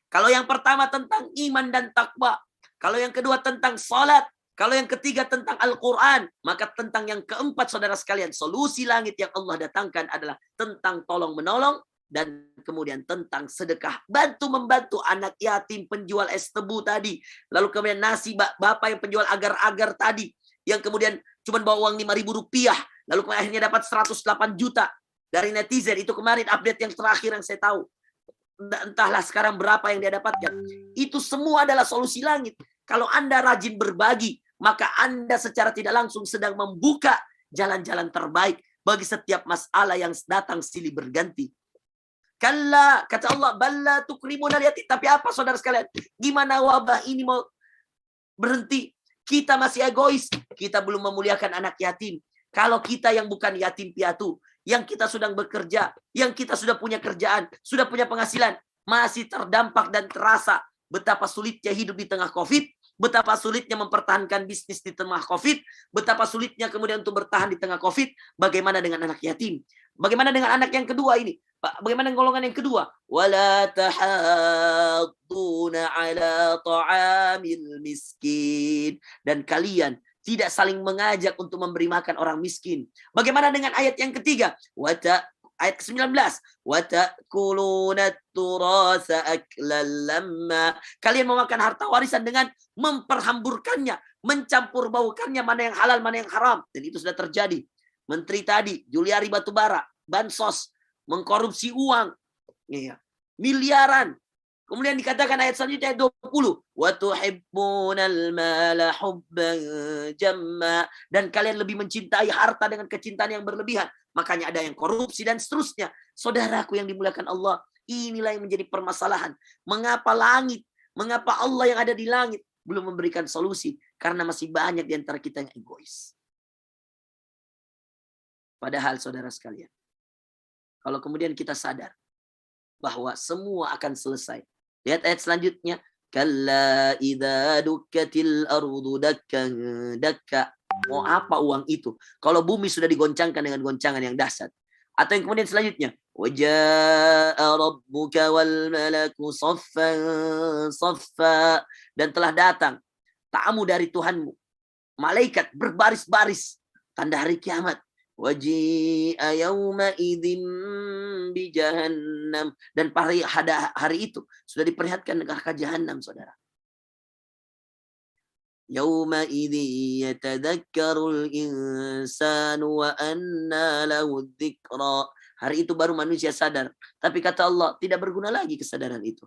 Kalau yang pertama tentang iman dan takwa, kalau yang kedua tentang salat, kalau yang ketiga tentang Al-Quran, maka tentang yang keempat saudara sekalian, solusi langit yang Allah datangkan adalah tentang tolong menolong dan kemudian tentang sedekah. Bantu-membantu anak yatim, penjual es tebu tadi. Lalu kemudian nasi bapak yang penjual agar-agar tadi. Yang kemudian cuma bawa uang 5.000 rupiah. Lalu akhirnya dapat 108 juta. dari netizen. Itu kemarin update yang terakhir yang saya tahu. Entahlah sekarang berapa yang dia dapatkan. Itu semua adalah solusi langit. Kalau Anda rajin berbagi, maka Anda secara tidak langsung sedang membuka jalan-jalan terbaik bagi setiap masalah yang datang silih berganti. Kalla, kata Allah, balla tukrimunal yatim. Tapi apa saudara sekalian? Gimana wabah ini mau berhenti? Kita masih egois. Kita belum memuliakan anak yatim. Kalau kita yang bukan yatim piatu, yang kita sedang bekerja, yang kita sudah punya kerjaan, sudah punya penghasilan, masih terdampak dan terasa betapa sulitnya hidup di tengah COVID, betapa sulitnya mempertahankan bisnis di tengah COVID, betapa sulitnya kemudian untuk bertahan di tengah COVID. Bagaimana dengan anak yatim? Bagaimana dengan anak yang kedua ini? Bagaimana dengan golongan yang kedua? Wala tahadduna ala ta'amil miskin. Dan kalian tidak saling mengajak untuk memberi makan orang miskin. Bagaimana dengan ayat yang ketiga? Ayat ke-19. Wata'kuluna turasa aklan lamma. Kalian memakan harta warisan dengan memperhamburkannya, mencampur baukannya, mana yang halal, mana yang haram. Dan itu sudah terjadi. Menteri tadi, Juliari Batubara, bansos, mengkorupsi uang, ya, miliaran. Kemudian dikatakan ayat selanjutnya ayat 20. Wa tuhibbunal mala hubban jamma. Dan kalian lebih mencintai harta dengan kecintaan yang berlebihan. Makanya ada yang korupsi dan seterusnya. Saudaraku yang dimuliakan Allah, inilah yang menjadi permasalahan. Mengapa Allah yang ada di langit belum memberikan solusi? Karena masih banyak di antara kita yang egois. Padahal saudara sekalian, kalau kemudian kita sadar bahwa semua akan selesai. Lihat ayat selanjutnya. Kalla idza dukkatil ardu dakkan dakka. Mau apa uang itu? Kalau bumi sudah digoncangkan dengan goncangan yang dahsyat. Atau yang kemudian selanjutnya. Wajaa rabbuka wal malaku saffan saffa. Dan telah datang tamu dari Tuhanmu. Malaikat berbaris-baris. Tanda hari kiamat. Waji'a yawma idzin bi jahannam. Dan pada hari itu sudah diperlihatkan neraka jahanam, saudara. Yawma idzi yatadakkarul insanu wa anna lahu dzikra. Hari itu baru manusia sadar. Tapi kata Allah, tidak berguna lagi kesadaran itu.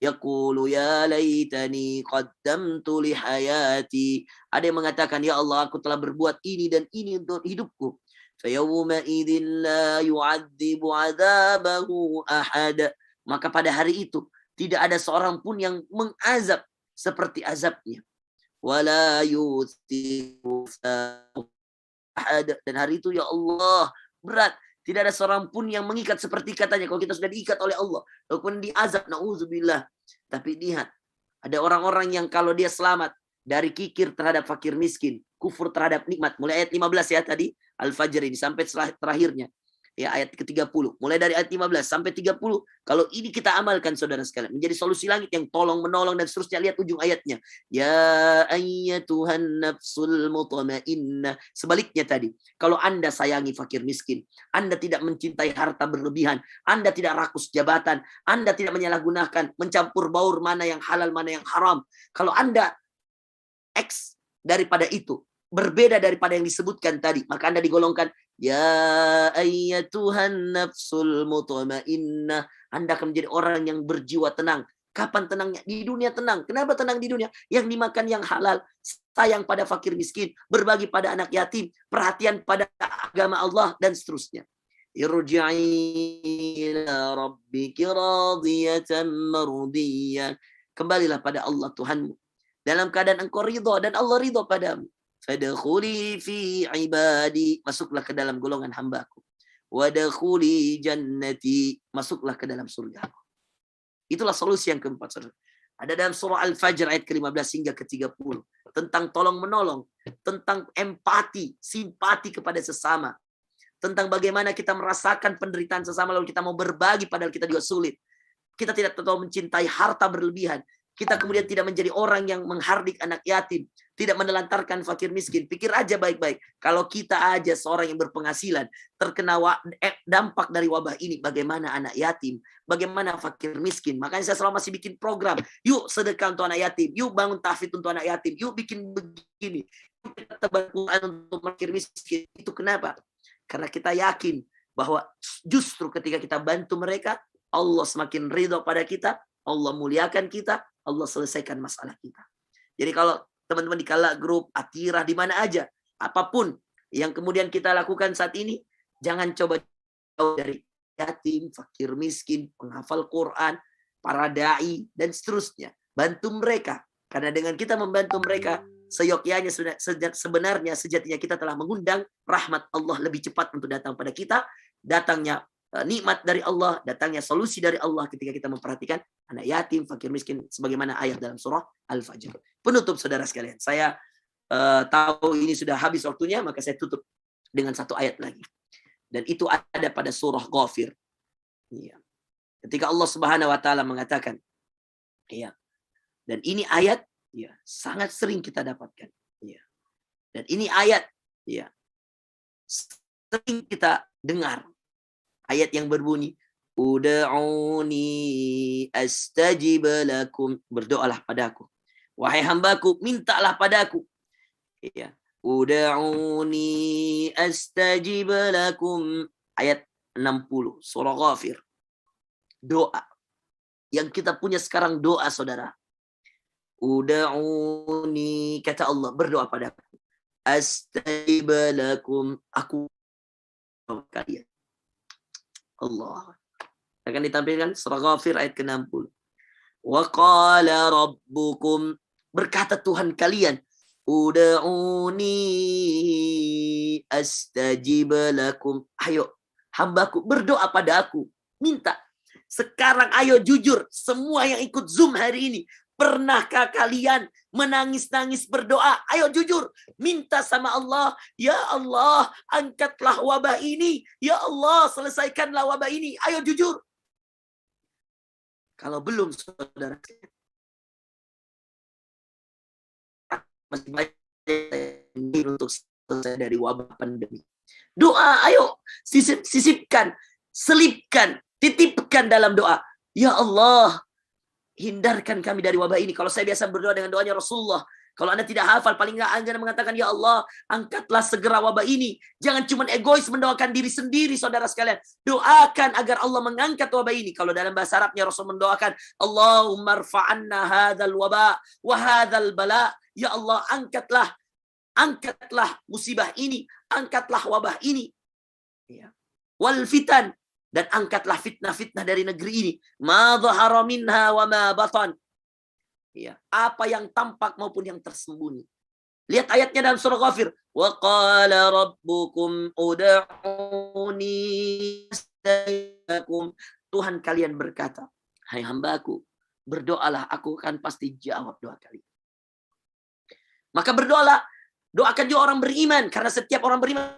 Yaqulu ya laitani qaddamtu li hayati. Ada yang mengatakan, ya Allah, aku telah berbuat ini dan ini untuk hidupku. فَيَوْمَئِذٍ لَا يُعَذِّبُ عَذَابَهُ أَحَدٌ. Maka pada hari itu tidak ada seorang pun yang mengazab seperti azabnya. وَلَا يُوثِقُ أَحَدٌ. Dan hari itu ya Allah berat. Tidak ada seorang pun yang mengikat seperti katanya. Kalau kita sudah diikat oleh Allah, walaupun diazab, na'udzubillah. Tapi lihat, ada orang-orang yang kalau dia selamat dari kikir terhadap fakir miskin, kufur terhadap nikmat. Mulai ayat 15 ya tadi. Al-Fajr ini sampai terakhirnya. Ya ayat ke-30. Mulai dari ayat 15 sampai 30. Kalau ini kita amalkan saudara sekalian. Menjadi solusi langit yang tolong menolong dan seterusnya. Lihat ujung ayatnya. Ya ayyatuhan nafsul mutmainnah. Sebaliknya tadi. Kalau Anda sayangi fakir miskin. Anda tidak mencintai harta berlebihan. Anda tidak rakus jabatan. Anda tidak menyalahgunakan. Mencampur baur mana yang halal mana yang haram. Kalau Anda X daripada itu. Berbeda daripada yang disebutkan tadi. Maka Anda digolongkan. Ya ayyatuhan nafsul mutmainnah. Anda akan menjadi orang yang berjiwa tenang. Kapan tenangnya? Di dunia tenang. Kenapa tenang di dunia? Yang dimakan yang halal. Sayang pada fakir miskin. Berbagi pada anak yatim. Perhatian pada agama Allah. Dan seterusnya. Irji'i ila rabbiki radiyatan mardiyah. Kembalilah pada Allah Tuhanmu. Dalam keadaan engkau ridha. Dan Allah ridha padamu. Fadkhuli fi ibadi. Masuklah ke dalam golongan hambaku. Wadkhuli jannati. Masuklah ke dalam surgaku. Itulah solusi yang keempat, saudara. Ada dalam surah Al-Fajr ayat ke-15 hingga ke-30. Tentang tolong menolong. Tentang empati, simpati kepada sesama. Tentang bagaimana kita merasakan penderitaan sesama lalu kita mau berbagi padahal kita juga sulit. Kita tidak tahu mencintai harta berlebihan. Kita kemudian tidak menjadi orang yang menghardik anak yatim. Tidak menelantarkan fakir miskin. Pikir aja baik-baik. Kalau kita aja seorang yang berpenghasilan. Terkena dampak dari wabah ini. Bagaimana anak yatim. Bagaimana fakir miskin. Makanya saya selalu masih bikin program. Yuk sedekah untuk anak yatim. Yuk bangun tahfidz untuk anak yatim. Yuk bikin begini. Yuk kita tebal Quran untuk fakir miskin. Itu kenapa? Karena kita yakin. bahwa justru ketika kita bantu mereka, Allah semakin ridho pada kita, Allah muliakan kita, Allah selesaikan masalah kita. Jadi kalau teman-teman di Kala Group, Atirah, di mana aja, apapun yang kemudian kita lakukan saat ini, jangan coba jauh dari yatim, fakir miskin, penghafal Quran, para dai, dan seterusnya. Bantu mereka. Karena dengan kita membantu mereka, seyogyanya sebenarnya sejatinya kita telah mengundang rahmat Allah lebih cepat untuk datang pada kita. Datangnya nikmat dari Allah, datangnya solusi dari Allah ketika kita memperhatikan anak yatim, fakir miskin, sebagaimana ayat dalam surah Al-Fajr. Penutup saudara sekalian, saya tahu ini sudah habis waktunya, maka saya tutup dengan satu ayat lagi. Dan itu ada pada surah Ghafir. Ya. Ketika Allah Subhanahu wa taala mengatakan, ya. Dan ini ayat ya sangat sering kita dapatkan. Ya. Dan ini ayat ya sering kita dengar. Ayat yang berbunyi, Uda'uni astajib lakum. Berdoalah padaku. Wahai hambaku, mintalah padaku. Ya. Uda'uni astajib lakum. Ayat 60, surah Ghafir. Doa. Yang kita punya sekarang doa, saudara. Uda'uni, kata Allah, berdoa padaku. Astajib lakum. Aku kalian. Allah. Akan ditampilkan surah Ghafir ayat ke-60. Wa qala rabbukum, berkata Tuhan kalian, ud'uni astajib lakum. Ayo, hambaku, berdoa pada aku. Minta. Sekarang ayo jujur, semua yang ikut Zoom hari ini, pernahkah kalian menangis-nangis berdoa? Ayo jujur, minta sama Allah, ya Allah, angkatlah wabah ini. Ya Allah, selesaikanlah wabah ini. Ayo jujur. Kalau belum, saudara, masih banyak untuk selesai dari wabah pandemi. Doa, ayo sisipkan, selipkan, titipkan dalam doa. Ya Allah, hindarkan kami dari wabah ini. Kalau saya biasa berdoa dengan doanya Rasulullah. Kalau Anda tidak hafal, paling nggak Anda mengatakan, ya Allah, angkatlah segera wabah ini. Jangan cuma egois mendoakan diri sendiri, saudara sekalian. Doakan agar Allah mengangkat wabah ini. Kalau dalam bahasa Arabnya Rasul mendoakan, Allahumma rfa'anna hadzal waba wa hadzal bala. Ya Allah, angkatlah musibah ini, angkatlah wabah ini. Ya. Wal fitan, dan angkatlah fitnah-fitnah dari negeri ini. Ma dhahara minha wa ma batan. Ya, apa yang tampak maupun yang tersembunyi. Lihat ayatnya dalam surah Ghafir. Wa qala rabbukum ud'uni astajib. Tuhan kalian berkata, hai hambaku, berdoalah, aku akan pasti jawab doa kalian. Maka berdoalah, doakan juga orang beriman, karena setiap orang beriman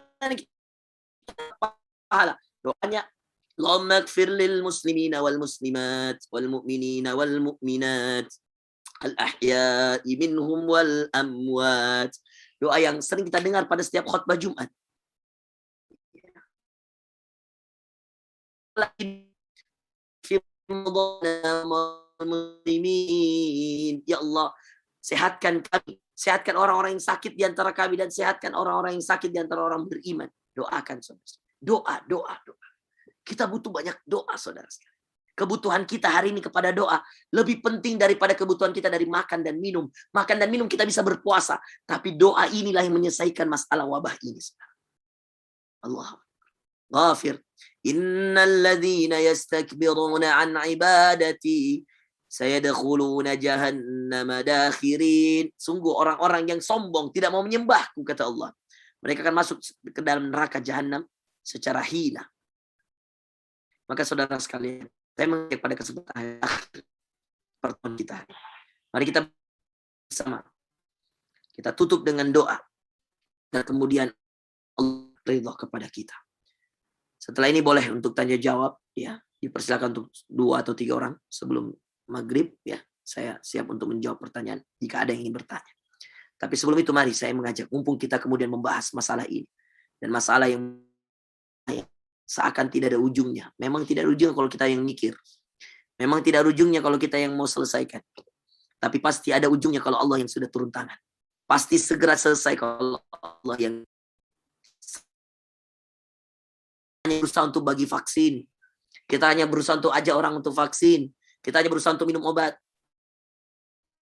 pahala. Doanya, Allahumma ighfir lil muslimina wal muslimat wal mu'minina wal mu'minat al-ahya'i minhum wal amwat. Doa yang sering kita dengar pada setiap khutbah Jumat. Ya Allah, sehatkan kami, sehatkan orang-orang yang sakit di antara kami, dan sehatkan orang-orang yang sakit di antara orang beriman. Doakan, saudara. Doa. Kita butuh banyak doa, saudara. Kebutuhan kita hari ini kepada doa lebih penting daripada kebutuhan kita dari makan dan minum. Makan dan minum kita bisa berpuasa, tapi doa inilah yang menyelesaikan masalah wabah ini. Allah. Ghafir. Innal ladzina yastakbiruna an ibadati sayadkhuluna jahannama dakhirin. Sungguh orang-orang yang sombong tidak mau menyembahku, kata Allah, mereka akan masuk ke dalam neraka jahanam secara hina. Maka saudara sekalian, saya mengajak pada kesempatan pertemuan kita. Mari kita bersama. Kita tutup dengan doa. Dan kemudian Allah ridha kepada kita. Setelah ini boleh untuk tanya jawab. Ya, dipersilakan untuk 2 atau 3 orang sebelum maghrib. Ya, saya siap untuk menjawab pertanyaan jika ada yang ingin bertanya. Tapi sebelum itu mari saya mengajak, mumpung kita kemudian membahas masalah ini. Dan masalah yang seakan tidak ada ujungnya. Memang tidak ada ujungnya kalau kita yang mikir. Memang tidak ada ujungnya kalau kita yang mau selesaikan. Tapi pasti ada ujungnya kalau Allah yang sudah turun tangan. Pasti segera selesai kalau Allah yang hanya berusaha untuk bagi vaksin. Kita hanya berusaha untuk ajak orang untuk vaksin. Kita hanya berusaha untuk minum obat.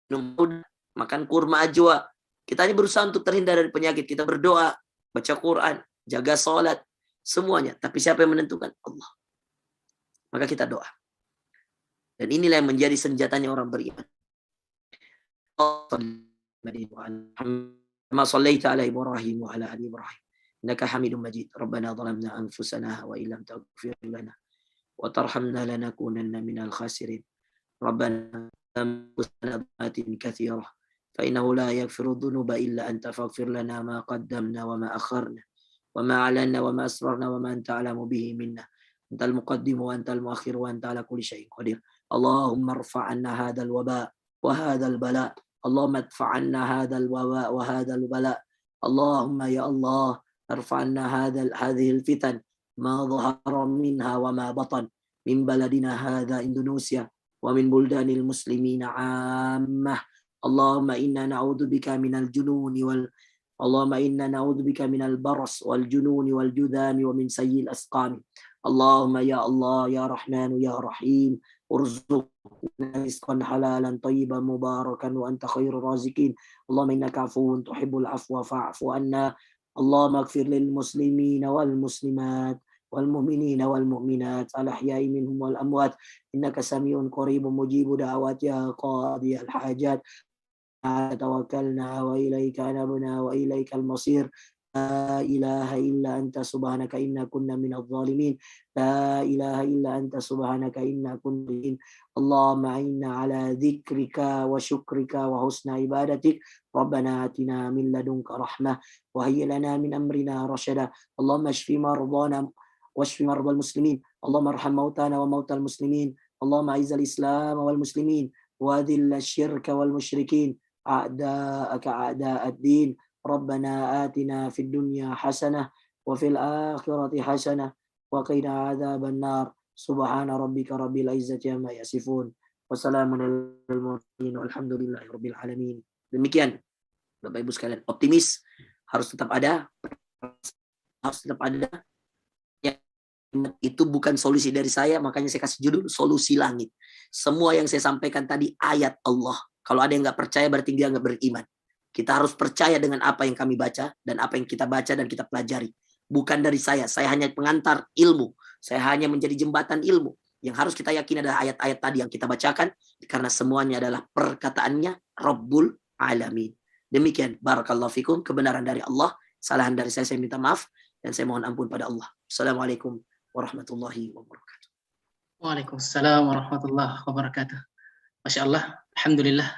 Minum obat, makan kurma ajwa. Kita hanya berusaha untuk terhindar dari penyakit. Kita berdoa, baca Quran, jaga sholat, semuanya. Tapi siapa yang menentukan? Allah. Maka kita doa. Dan inilah yang menjadi senjatanya orang beriman. Ma sallaita ala Ibrahim wa ala ali Ibrahim. Innaka Hamidum Majid. Rabbana zalamna anfusana wa illam taghfir lana wa tarhamna lanakunanna minal khasirin. Rabbana anfusana dzunubin katsirah fa innahu la yaghfiru dzunuba illa anta faghfir lana ma qaddamna wa ma akharna wa ma alanna wa ma asrarna wa ma anta a'lamu bihi minna. Antal muqaddim wa antal muakhir wa anta ala kulli syai'in qadir. Allahumma irfa' 'anna hadzal waba wa hadzal bala. Allahumma idfa' 'anna hadzal waba wa hadzal bala. Allahumma ya Allah irfa' 'anna hadhihi al-fitan ma dhahara minha wa ma batan min baladina hadza Indonesia wa min buldanil muslimina 'ammah. Allahumma inna na'udzubika minal jununi wal Allahumma inna na'udzubika minal baras wal jununi wal judami wa min sayyi'il asqam. Allahumma ya Allah ya Rahman ya Rahim urzuqna rizqan halalan tayyiban mubarakan wa anta khairur raziqin. Allahumma innaka 'afuwun tuhibbul 'afwa fa'fu anna. Allahumma ighfir lil muslimina wal muslimat wal mu'minina wal mu'minat al ahya'i minhum wal amwat innaka samiun qaribun mujibu da'awat ya qadiyal hajat. Tawakkalna wa ilaika anabna wa ilaikal masir. La ilaha illa anta subhanaka inna kunna minadh dhalimin. La ilaha illa anta subhanaka inna kunna min. Allahumma inna ala dzikrika wa syukrika wa husna ibadatik. Rabbana atina min ladunka rahmah wa hayyi lana min amrina rasyada. Allahumma shfi mardana washfi mardal muslimin. Allahumma arham mautana wa mautal muslimin. Allahumma a'izzal islam wal muslimin wa adhill asyirka wal musyrikin. A'da'aka a'da'ad din. Rabbana atina fid dunya hasanah wa fil akhirati hasanah wa qina adzaban nar. Subhana rabbika rabbil izzati amma yasifun wa salamun alal mursalin walhamdulillahi rabbil alamin. Demikian Bapak Ibu sekalian, optimis harus tetap ada, harus tetap ada. Itu bukan solusi dari saya, makanya saya kasih judul solusi langit. Semua yang saya sampaikan tadi ayat Allah. Kalau ada yang nggak percaya berarti dia nggak beriman. Kita harus percaya dengan apa yang kami baca dan apa yang kita baca dan kita pelajari. Bukan dari saya hanya pengantar ilmu. Saya hanya menjadi jembatan ilmu. Yang harus kita yakini adalah ayat-ayat tadi yang kita bacakan, karena semuanya adalah perkataannya Rabbul Alamin. Demikian, barakallahu fikum, kebenaran dari Allah, kesalahan dari saya minta maaf, dan saya mohon ampun pada Allah. Assalamualaikum warahmatullahi wabarakatuh. Waalaikumsalam warahmatullahi wabarakatuh. Masya Allah, alhamdulillah.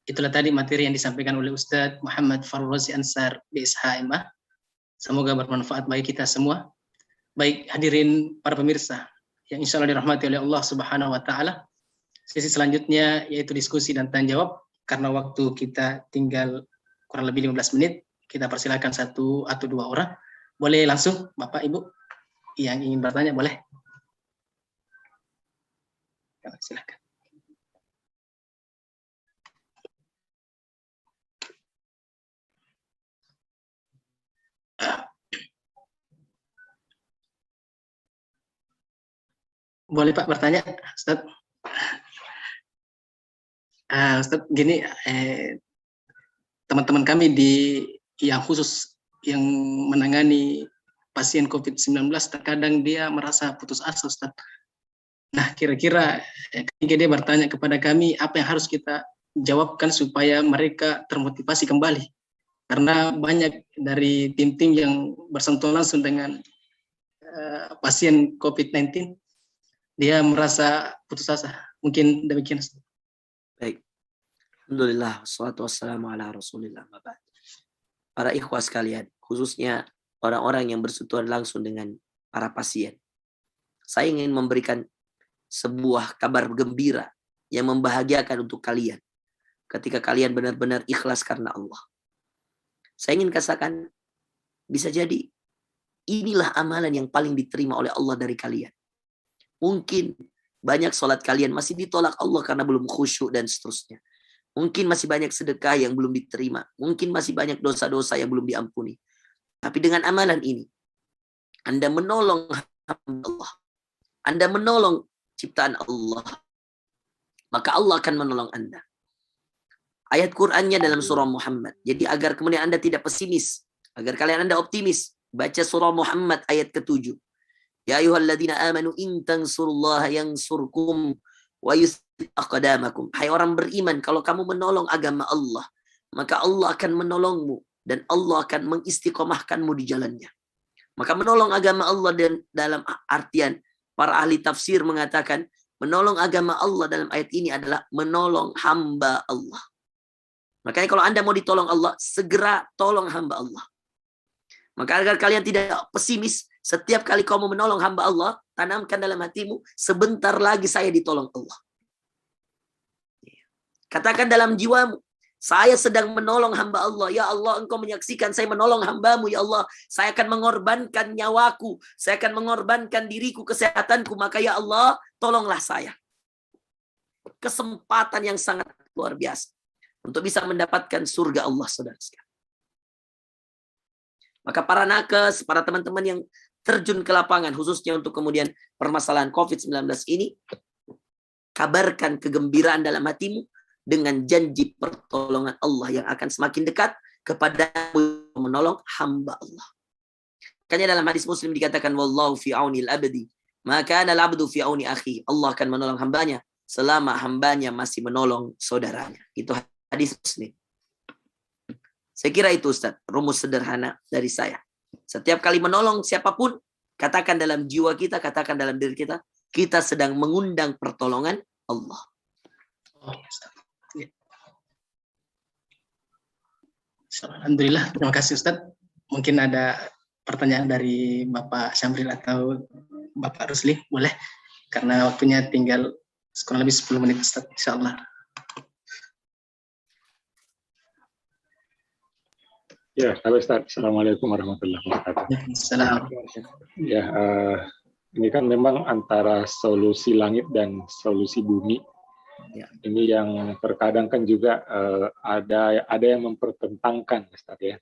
Itulah tadi materi yang disampaikan oleh Ustadz Muhammad Farul Razi Ansar BSH MA. Semoga bermanfaat bagi kita semua. Baik hadirin para pemirsa yang insya Allah dirahmati oleh Allah Subhanahu wa Ta'ala. Sesi selanjutnya yaitu diskusi dan tanya jawab. Karena waktu kita tinggal kurang lebih 15 menit, kita persilakan 1 atau 2 orang. Boleh langsung Bapak Ibu yang ingin bertanya, boleh? Silakan. Boleh Pak bertanya, Ustaz? Ustaz, gini, teman-teman kami yang khusus yang menangani pasien COVID-19 terkadang dia merasa putus asa, Ustaz. Nah, kira-kira ketika dia bertanya kepada kami, apa yang harus kita jawabkan supaya mereka termotivasi kembali? Karena banyak dari tim-tim yang bersentuhan langsung dengan pasien COVID-19, dia merasa putus asa. Mungkin demikian. Baik. Alhamdulillah, wassalatu wassalamu ala rasulillah. Para ikhwah sekalian, khususnya orang-orang yang bersentuhan langsung dengan para pasien. Saya ingin memberikan sebuah kabar gembira yang membahagiakan untuk kalian. Ketika kalian benar-benar ikhlas karena Allah. Saya ingin katakan, bisa jadi inilah amalan yang paling diterima oleh Allah dari kalian. Mungkin banyak sholat kalian masih ditolak Allah karena belum khusyuk dan seterusnya. Mungkin masih banyak sedekah yang belum diterima. Mungkin masih banyak dosa-dosa yang belum diampuni. Tapi dengan amalan ini, Anda menolong hamba Allah, Anda menolong ciptaan Allah, maka Allah akan menolong Anda. Ayat Qur'annya dalam surah Muhammad. Jadi agar kemudian Anda tidak pesimis, agar kalian Anda optimis, baca surah Muhammad ayat ke-7. Ya ayyuhalladzina amanu in tansurullaha yansurkum wa yuthabbit aqdamakum. Hai orang beriman, kalau kamu menolong agama Allah, maka Allah akan menolongmu dan Allah akan mengistiqomahkanmu di jalannya. Maka menolong agama Allah dan dalam artian para ahli tafsir mengatakan menolong agama Allah dalam ayat ini adalah menolong hamba Allah. Makanya kalau Anda mau ditolong Allah, segera tolong hamba Allah. Maka agar kalian tidak pesimis, setiap kali kamu menolong hamba Allah, tanamkan dalam hatimu, sebentar lagi saya ditolong Allah. Katakan dalam jiwamu, saya sedang menolong hamba Allah. Ya Allah, engkau menyaksikan saya menolong hambamu. Ya Allah, saya akan mengorbankan nyawaku. Saya akan mengorbankan diriku, kesehatanku. Maka ya Allah, tolonglah saya. Kesempatan yang sangat luar biasa untuk bisa mendapatkan surga Allah, saudara sekalian. Maka para nakes, para teman-teman yang terjun ke lapangan, khususnya untuk kemudian permasalahan COVID-19 ini, kabarkan kegembiraan dalam hatimu dengan janji pertolongan Allah yang akan semakin dekat kepada menolong hamba Allah. Makanya dalam hadis Muslim dikatakan, wallahu fi aunil abdi, maka ana al-abdu fi auni akhi. Allah akan menolong hambanya selama hambanya masih menolong saudaranya. Itu hadis Muslim. Saya kira itu Ustaz, rumus sederhana dari saya. Setiap kali menolong siapapun, katakan dalam jiwa kita, katakan dalam diri kita, kita sedang mengundang pertolongan Allah. Alhamdulillah, terima kasih Ustaz. Mungkin ada pertanyaan dari Bapak Syamril atau Bapak Rusli, boleh? Karena waktunya tinggal kurang lebih 10 menit Ustaz, insyaallah. Ya, halo Ustaz. Assalamualaikum warahmatullahi wabarakatuh. Assalamualaikum. Ya, ini kan memang antara solusi langit dan solusi bumi. Ya. Ini yang terkadang kan juga ada yang mempertentangkan, Ustaz ya.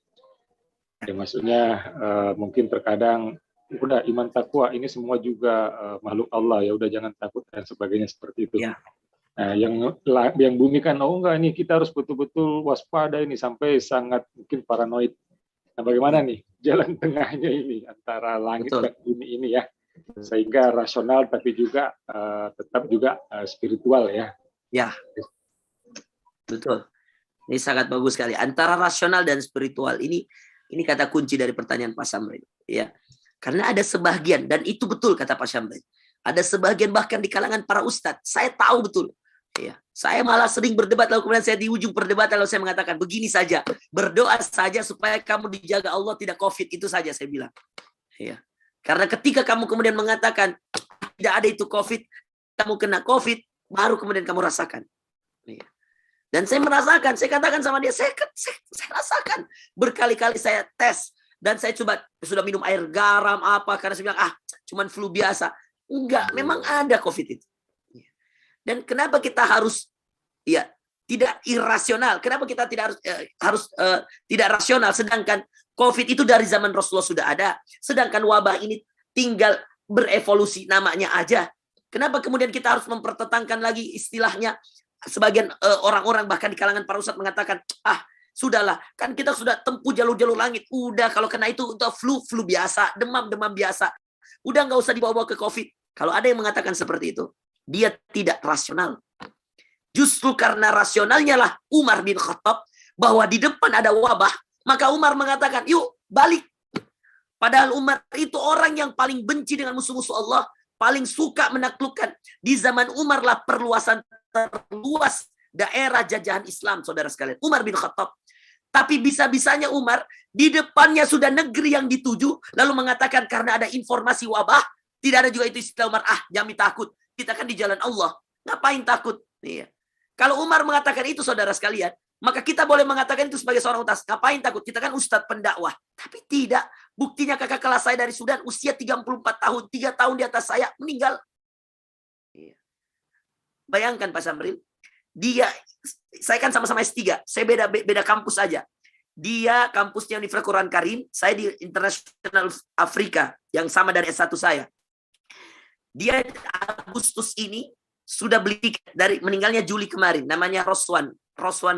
Ya maksudnya mungkin terkadang udah iman takwa ini semua juga makhluk Allah, ya udah jangan takut dan sebagainya seperti itu. Ya. Nah, yang bumi kan enggak nih, kita harus betul-betul waspada ini sampai sangat mungkin paranoid. Nah, bagaimana nih jalan tengahnya ini antara langit Betul. dan bumi ini ya, sehingga rasional tapi juga tetap juga spiritual ya. Ya, betul. Ini sangat bagus sekali. Antara rasional dan spiritual ini kata kunci dari pertanyaan Pak Syamril. Ya, karena ada sebagian dan itu betul kata Pak Syamril. Ada sebagian bahkan di kalangan para ustadz. Saya tahu betul. Ya, saya malah sering berdebat lalu kemudian saya di ujung perdebatan lalu saya mengatakan begini saja, berdoa saja supaya kamu dijaga Allah tidak COVID, itu saja saya bilang. Ya, karena ketika kamu kemudian mengatakan tidak ada itu COVID, kamu kena COVID, baru kemudian kamu rasakan. Ya. Dan saya merasakan, saya katakan sama dia, saya rasakan berkali-kali saya tes dan saya coba sudah minum air garam apa karena saya bilang cuman flu biasa. Enggak, memang ada COVID itu. Dan kenapa kita harus tidak irasional? Kenapa kita tidak harus tidak rasional? Sedangkan COVID itu dari zaman Rasulullah sudah ada. Sedangkan wabah ini tinggal berevolusi namanya aja. Kenapa kemudian kita harus mempertentangkan lagi istilahnya? Sebagian orang-orang bahkan di kalangan para ustadz mengatakan, sudahlah, kan kita sudah tempuh jalur-jalur langit. Udah kalau kena itu untuk flu biasa, demam biasa. Udah nggak usah dibawa ke COVID. Kalau ada yang mengatakan seperti itu, dia tidak rasional. Justru karena rasionalnya lah Umar bin Khattab bahwa di depan ada wabah, maka Umar mengatakan, yuk balik. Padahal Umar itu orang yang paling benci dengan musuh-musuh Allah, paling suka menaklukkan. Di zaman Umar lah perluasan terluas daerah jajahan Islam, saudara sekalian. Umar bin Khattab. Tapi bisa-bisanya Umar, di depannya sudah negeri yang dituju, lalu mengatakan karena ada informasi wabah, tidak ada juga itu istilah Umar, jangan takut. Kita kan di jalan Allah. Ngapain takut? Iya. Kalau Umar mengatakan itu, saudara sekalian, maka kita boleh mengatakan itu sebagai seorang ustaz. Ngapain takut? Kita kan ustaz pendakwah. Tapi tidak. Buktinya kakak kelas saya dari Sudan, usia 34 tahun, 3 tahun di atas saya, meninggal. Iya. Bayangkan Pak Syamril, saya kan sama-sama S3. Saya beda kampus saja. Dia kampusnya Universitas Quran Karim, saya di International Afrika, yang sama dari S1 saya. Dia Agustus ini sudah beli tiket dari meninggalnya Juli kemarin, namanya Roswan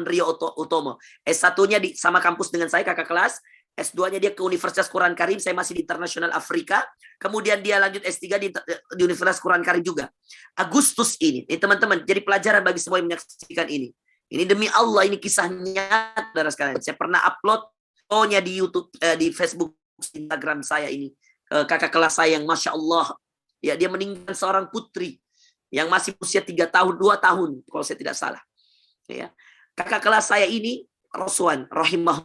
Rio Utomo. S1-nya sama kampus dengan saya, kakak kelas. S2-nya dia ke Universitas Quran Karim, saya masih di International Afrika. Kemudian dia lanjut S3 di Universitas Quran Karim juga. Agustus ini teman-teman, jadi pelajaran bagi semua yang menyaksikan ini. Ini demi Allah, ini kisahnya, saudara sekalian. Saya pernah upload fotonya di YouTube, di Facebook, Instagram saya ini. Kakak kelas saya yang Masya Allah, ya, dia meninggal seorang putri yang masih usia 3 tahun, 2 tahun, kalau saya tidak salah. Ya. Kakak kelas saya ini, Roswan, rahimah.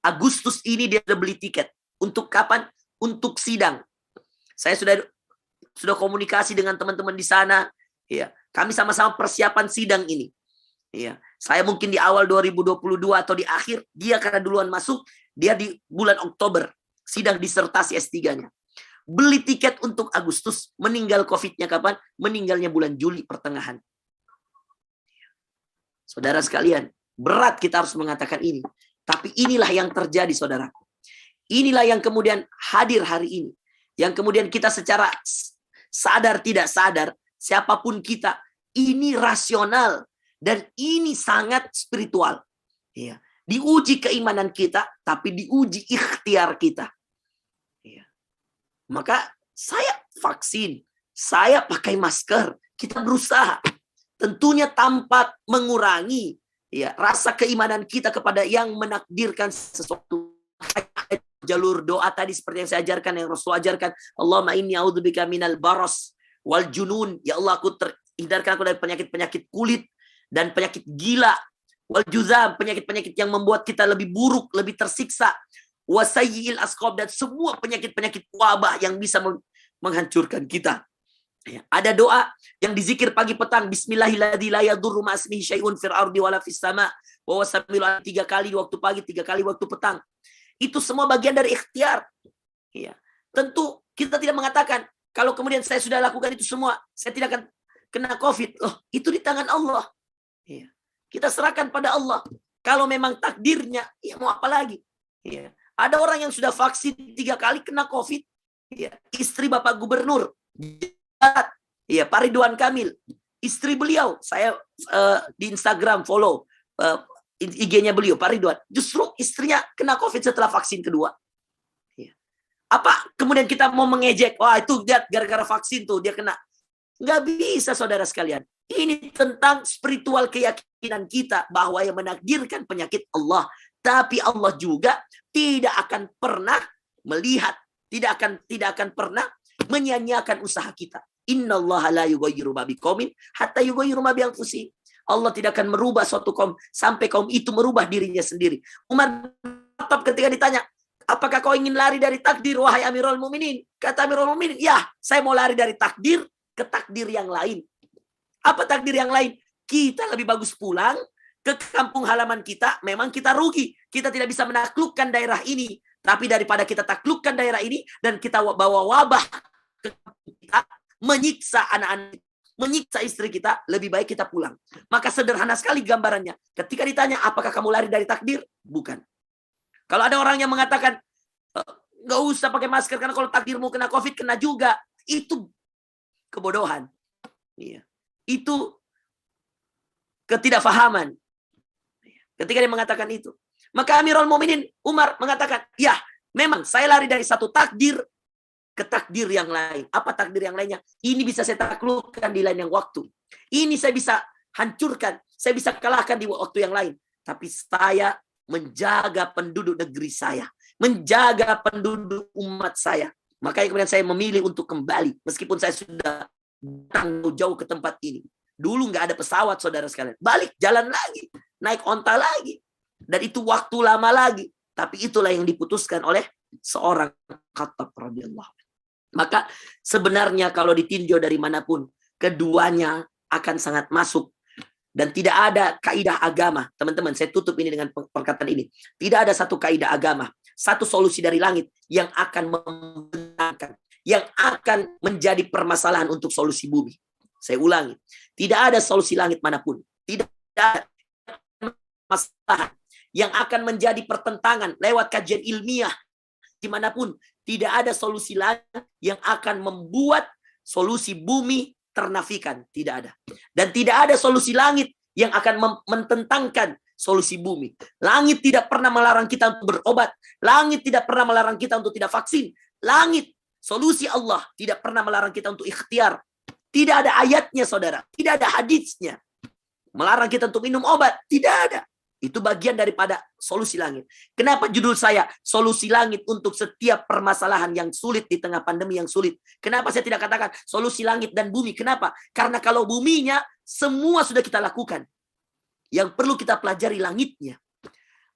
Agustus ini dia sudah beli tiket. Untuk kapan? Untuk sidang. Saya sudah komunikasi dengan teman-teman di sana. Ya. Kami sama-sama persiapan sidang ini. Ya. Saya mungkin di awal 2022 atau di akhir, dia karena duluan masuk, dia di bulan Oktober, sidang disertasi S3-nya. Beli tiket untuk Agustus, meninggal COVID-nya kapan? Meninggalnya bulan Juli pertengahan. Saudara sekalian, berat kita harus mengatakan ini. Tapi inilah yang terjadi, saudaraku. Inilah yang kemudian hadir hari ini. Yang kemudian kita secara sadar tidak sadar, siapapun kita, ini rasional. Dan ini sangat spiritual. Ya. Diuji keimanan kita, tapi diuji ikhtiar kita. Ya. Maka saya vaksin, saya pakai masker, kita berusaha. Tentunya tanpa mengurangi rasa keimanan kita kepada yang menakdirkan sesuatu. Jalur doa tadi seperti yang saya ajarkan, yang Rasul ajarkan. Allahumma inni a'udzubika minal baros wal junun. Ya Allah, hindarkan aku dari penyakit-penyakit kulit dan penyakit gila, wal juzam, penyakit-penyakit yang membuat kita lebih buruk, lebih tersiksa, wasayyi'il asqab, dan semua penyakit-penyakit wabah yang bisa menghancurkan kita. Ya. Ada doa yang dizikir pagi petang, bismillahilladzi la yadurru ma'asmihi syai'un fil ardi wala fis sama, wa wasamilu 3 kali waktu pagi, 3 kali waktu petang. Itu semua bagian dari ikhtiar. Ya. Tentu kita tidak mengatakan kalau kemudian saya sudah lakukan itu semua, saya tidak akan kena COVID. Oh, itu di tangan Allah. Ya. Kita serahkan pada Allah. Kalau memang takdirnya, ya mau apa lagi? Ya. Ada orang yang sudah vaksin 3 kali kena COVID. Ya. Istri Bapak Gubernur, ya, Pak Ridwan Kamil, istri beliau, saya di Instagram follow IG-nya beliau, Pak Ridwan. Justru istrinya kena COVID setelah vaksin kedua. Ya. Apa kemudian kita mau mengejek? Wah, itu lihat gara-gara vaksin tuh dia kena. Nggak bisa, saudara sekalian. Ini tentang spiritual keyakinan kita bahwa yang menakdirkan penyakit Allah. Tapi Allah juga tidak akan pernah melihat, tidak akan pernah menyia-nyiakan usaha kita. Innallaha la yughayyiru ma biqaumin hatta yughayyiru ma bi anfusihim. Allah tidak akan merubah suatu kaum sampai kaum itu merubah dirinya sendiri. Umar ketika ditanya, apakah kau ingin lari dari takdir, wahai Amirul Mukminin? Kata Amirul Mukminin, ya, saya mau lari dari takdir ke takdir yang lain. Apa takdir yang lain? Kita lebih bagus pulang ke kampung halaman kita. Memang kita rugi. Kita tidak bisa menaklukkan daerah ini. Tapi daripada kita taklukkan daerah ini dan kita bawa wabah ke kampung kita, menyiksa anak-anak, menyiksa istri kita, lebih baik kita pulang. Maka sederhana sekali gambarannya. Ketika ditanya, apakah kamu lari dari takdir? Bukan. Kalau ada orang yang mengatakan, nggak usah pakai masker karena kalau takdirmu kena COVID, kena juga. Itu kebodohan. Iya. Itu ketidakfahaman. Ketika dia mengatakan itu. Maka Amirul Mukminin Umar mengatakan, ya, memang saya lari dari satu takdir ke takdir yang lain. Apa takdir yang lainnya? Ini bisa saya taklukkan di lain yang waktu. Ini saya bisa hancurkan. Saya bisa kalahkan di waktu yang lain. Tapi saya menjaga penduduk negeri saya. Menjaga penduduk umat saya. Makanya kemudian saya memilih untuk kembali. Meskipun saya sudah datang jauh ke tempat ini. Dulu nggak ada pesawat, saudara sekalian. Balik, jalan lagi. Naik onta lagi. Dan itu waktu lama lagi. Tapi itulah yang diputuskan oleh seorang Khattab radhiyallahu. Maka sebenarnya kalau ditinjau dari manapun, keduanya akan sangat masuk. Dan tidak ada kaidah agama. Teman-teman, saya tutup ini dengan perkataan ini. Tidak ada satu kaidah agama. Satu solusi dari langit yang akan membenarkan. Yang akan menjadi permasalahan untuk solusi bumi. Saya ulangi. Tidak ada solusi langit manapun. Tidak ada masalah yang akan menjadi pertentangan lewat kajian ilmiah dimanapun. Tidak ada solusi lain yang akan membuat solusi bumi ternafikan. Tidak ada. Dan tidak ada solusi langit yang akan mententangkan solusi bumi. Langit tidak pernah melarang kita untuk berobat. Langit tidak pernah melarang kita untuk tidak vaksin. Langit, solusi Allah tidak pernah melarang kita untuk ikhtiar. Tidak ada ayatnya, saudara. Tidak ada hadisnya melarang kita untuk minum obat. Tidak ada. Itu bagian daripada solusi langit. Kenapa judul saya solusi langit untuk setiap permasalahan yang sulit di tengah pandemi yang sulit? Kenapa saya tidak katakan solusi langit dan bumi? Kenapa? Karena kalau buminya semua sudah kita lakukan. Yang perlu kita pelajari langitnya.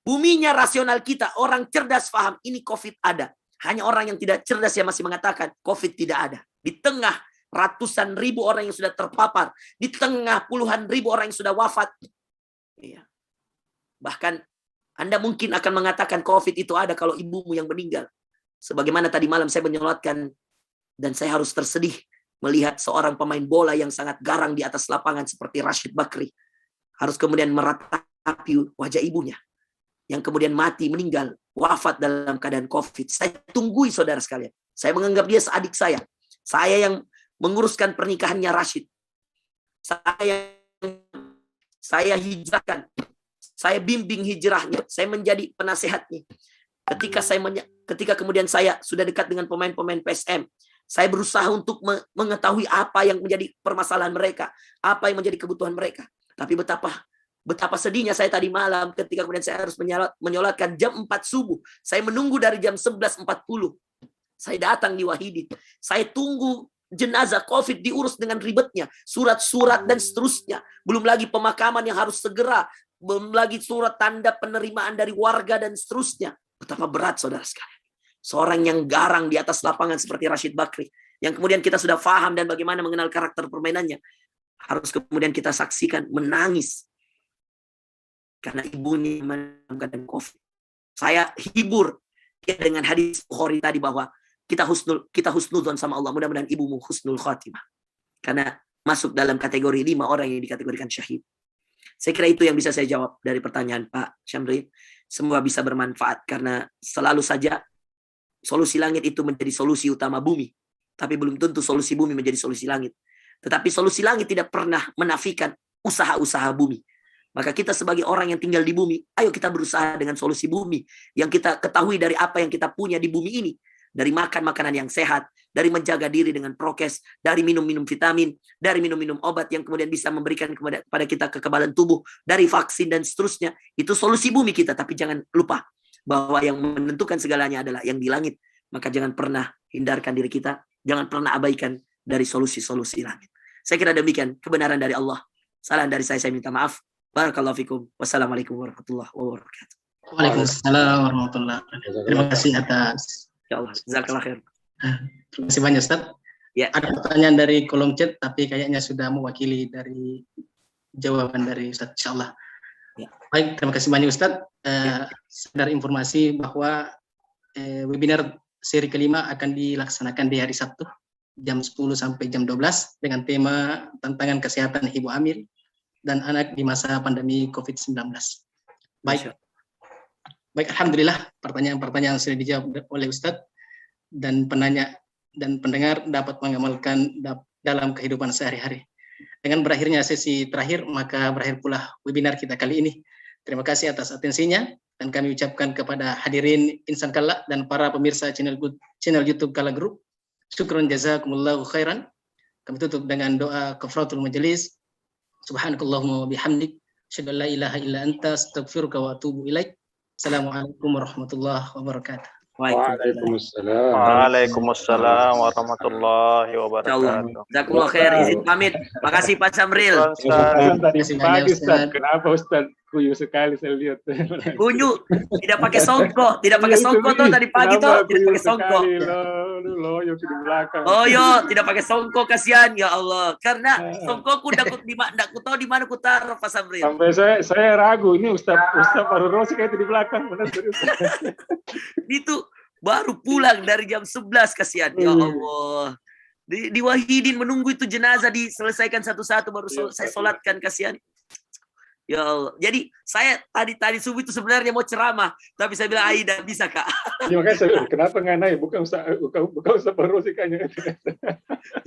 Buminya rasional kita, orang cerdas paham ini COVID ada. Hanya orang yang tidak cerdas yang masih mengatakan COVID tidak ada. Di tengah ratusan ribu orang yang sudah terpapar, di tengah puluhan ribu orang yang sudah wafat. Iya. Bahkan Anda mungkin akan mengatakan COVID itu ada kalau ibumu yang meninggal. Sebagaimana tadi malam saya menyolatkan dan saya harus tersedih melihat seorang pemain bola yang sangat garang di atas lapangan seperti Rashid Bakri. Harus kemudian meratapi wajah ibunya. Yang kemudian mati, meninggal, wafat dalam keadaan COVID. Saya tunggui saudara sekalian. Saya menganggap dia seadik saya. Saya yang menguruskan pernikahannya Rashid. Saya hijrahkan. Saya bimbing hijrahnya. Saya menjadi penasehatnya. Ketika kemudian saya sudah dekat dengan pemain-pemain PSM, saya berusaha untuk mengetahui apa yang menjadi permasalahan mereka, apa yang menjadi kebutuhan mereka. Tapi betapa sedihnya saya tadi malam ketika kemudian saya harus menyolatkan jam 4 subuh. Saya menunggu dari jam 11.40. Saya datang di Wahidin. Saya tunggu jenazah COVID diurus dengan ribetnya. Surat-surat dan seterusnya. Belum lagi pemakaman yang harus segera. Belum lagi surat tanda penerimaan dari warga dan seterusnya. Betapa berat saudara sekalian. Seorang yang garang di atas lapangan seperti Rashid Bakri. Yang kemudian kita sudah paham dan bagaimana mengenal karakter permainannya. Harus kemudian kita saksikan menangis. Karena ibunya dalam keadaan COVID. Saya hibur dengan hadis Bukhari tadi bahwa kita husnudzon sama Allah. Mudah-mudahan ibumu husnul khatimah. Karena masuk dalam kategori 5 orang yang dikategorikan syahid. Saya kira itu yang bisa saya jawab dari pertanyaan Pak Syamri. Semoga bisa bermanfaat karena selalu saja solusi langit itu menjadi solusi utama bumi. Tapi belum tentu solusi bumi menjadi solusi langit. Tetapi solusi langit tidak pernah menafikan usaha-usaha bumi. Maka kita sebagai orang yang tinggal di bumi, ayo kita berusaha dengan solusi bumi. Yang kita ketahui dari apa yang kita punya di bumi ini. Dari makan makanan yang sehat, dari menjaga diri dengan prokes, dari minum-minum vitamin, dari minum-minum obat yang kemudian bisa memberikan kepada kita kekebalan tubuh, dari vaksin dan seterusnya. Itu solusi bumi kita, tapi jangan lupa bahwa yang menentukan segalanya adalah yang di langit. Maka jangan pernah hindarkan diri kita, jangan pernah abaikan dari solusi-solusi langit. Saya kira demikian kebenaran dari Allah. Salam dari saya minta maaf. Barakallahu fikum. Wassalamualaikum warahmatullahi wabarakatuh. Waalaikumsalam warahmatullahi wabarakatuh. Terima kasih atas. Ya Allah, jazakallah khair. Terima kasih banyak Ustaz. Ya. Ada pertanyaan dari kolom chat, tapi kayaknya sudah mewakili dari jawaban dari Ustaz, insyaallah. Ya. Baik, terima kasih banyak Ustaz. Sekedar informasi bahwa webinar seri kelima akan dilaksanakan di hari Sabtu jam 10 sampai jam 12 dengan tema tantangan kesehatan ibu hamil dan anak di masa pandemi COVID-19. Baik. Baik, alhamdulillah pertanyaan-pertanyaan sudah dijawab oleh Ustadz dan penanya dan pendengar dapat mengamalkan dalam kehidupan sehari-hari. Dengan berakhirnya sesi terakhir, maka berakhir pula webinar kita kali ini. Terima kasih atas atensinya dan kami ucapkan kepada hadirin Insan Kala dan para pemirsa channel YouTube Kala Group. Syukran jazakumullahu khairan. Kami tutup dengan doa kafaratul majelis. Subhanakallahumma bihamdik, asyhadu an la ilaha illa anta, astaghfiruka wa atubu ilaik. Assalamualaikum warahmatullahi wabarakatuh. Waalaikumsalam. Waalaikumsalam warahmatullahi wabarakatuh. Jazakumullah khair, izin pamit. Makasih Pak Samril. Tadi pagi Ustaz, kenapa Ustaz kuyu sekali saya lihat. Kunyu, tidak pakai songkok, tuh tadi pagi tuh tidak pakai songkok. Loyo di belakang. Oh yo, tidak pakai songkok, kasihan ya Allah. Karena songkokku enggak tahu di mana ku taruh Pak Samril. Sampai saya ragu ini Ustaz Faru Rosi kayak di belakang, benar serius. Itu baru pulang dari jam 11, kasihan ya Allah. Di Wahidin menunggu itu jenazah diselesaikan satu-satu baru saya solatkan, kasihan. Ya Allah. Jadi saya tadi subuh itu sebenarnya mau ceramah, tapi saya bilang Aida bisa Kak. Ya, makanya saya bilang, kenapa nggak naik? Bukan usah Rosi kayaknya.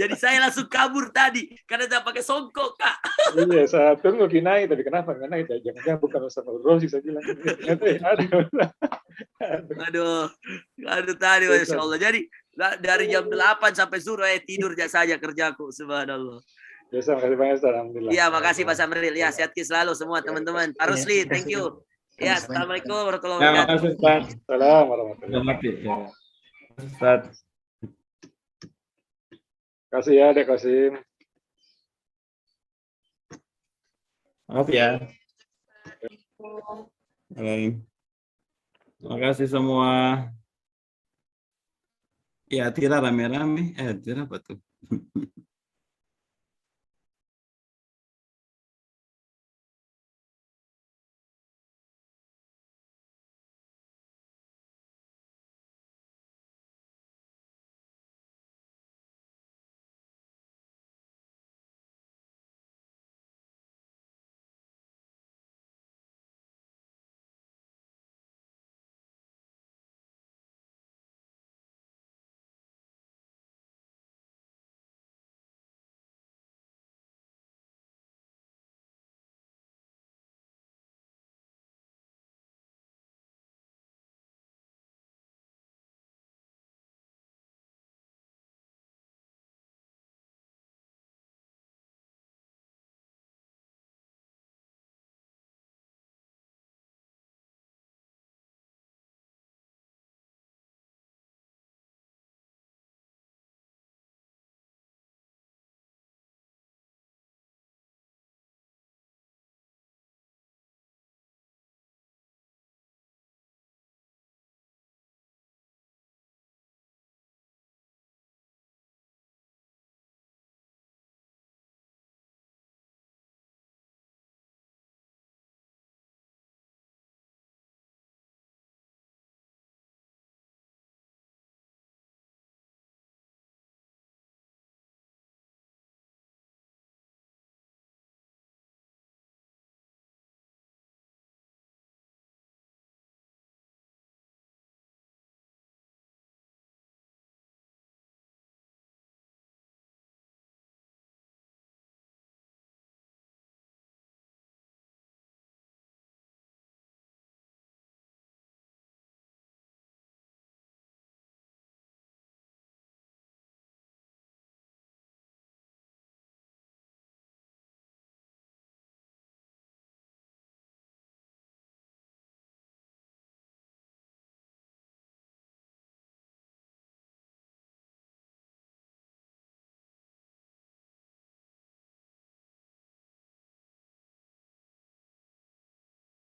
Jadi saya langsung kabur tadi karena saya pakai songkok Kak. Iya, saya tunggu Ki naik, tapi kenapa nggak naik? Jangan-jangan bukan usah Rosi, saya bilang. Aduh tadi Masya Allah. Jadi dari jam 8 sampai suruh tidur saja kerjaku. Subhanallah. Biasa, makasih banyak, alhamdulillah. Iya, makasih Pak Samril. Ya, sehat selalu semua teman-teman. Pak Rusli, thank you. Ya, assalamualaikum warahmatullahi wabarakatuh. Makasih Ustaz. Assalamualaikum warahmatullahi Selamat ya. Ustaz. Kasih ya, Dek Qasim. Maaf ya. Terima kasih semua. Ya, Tira rame-rame. Tira apa tuh?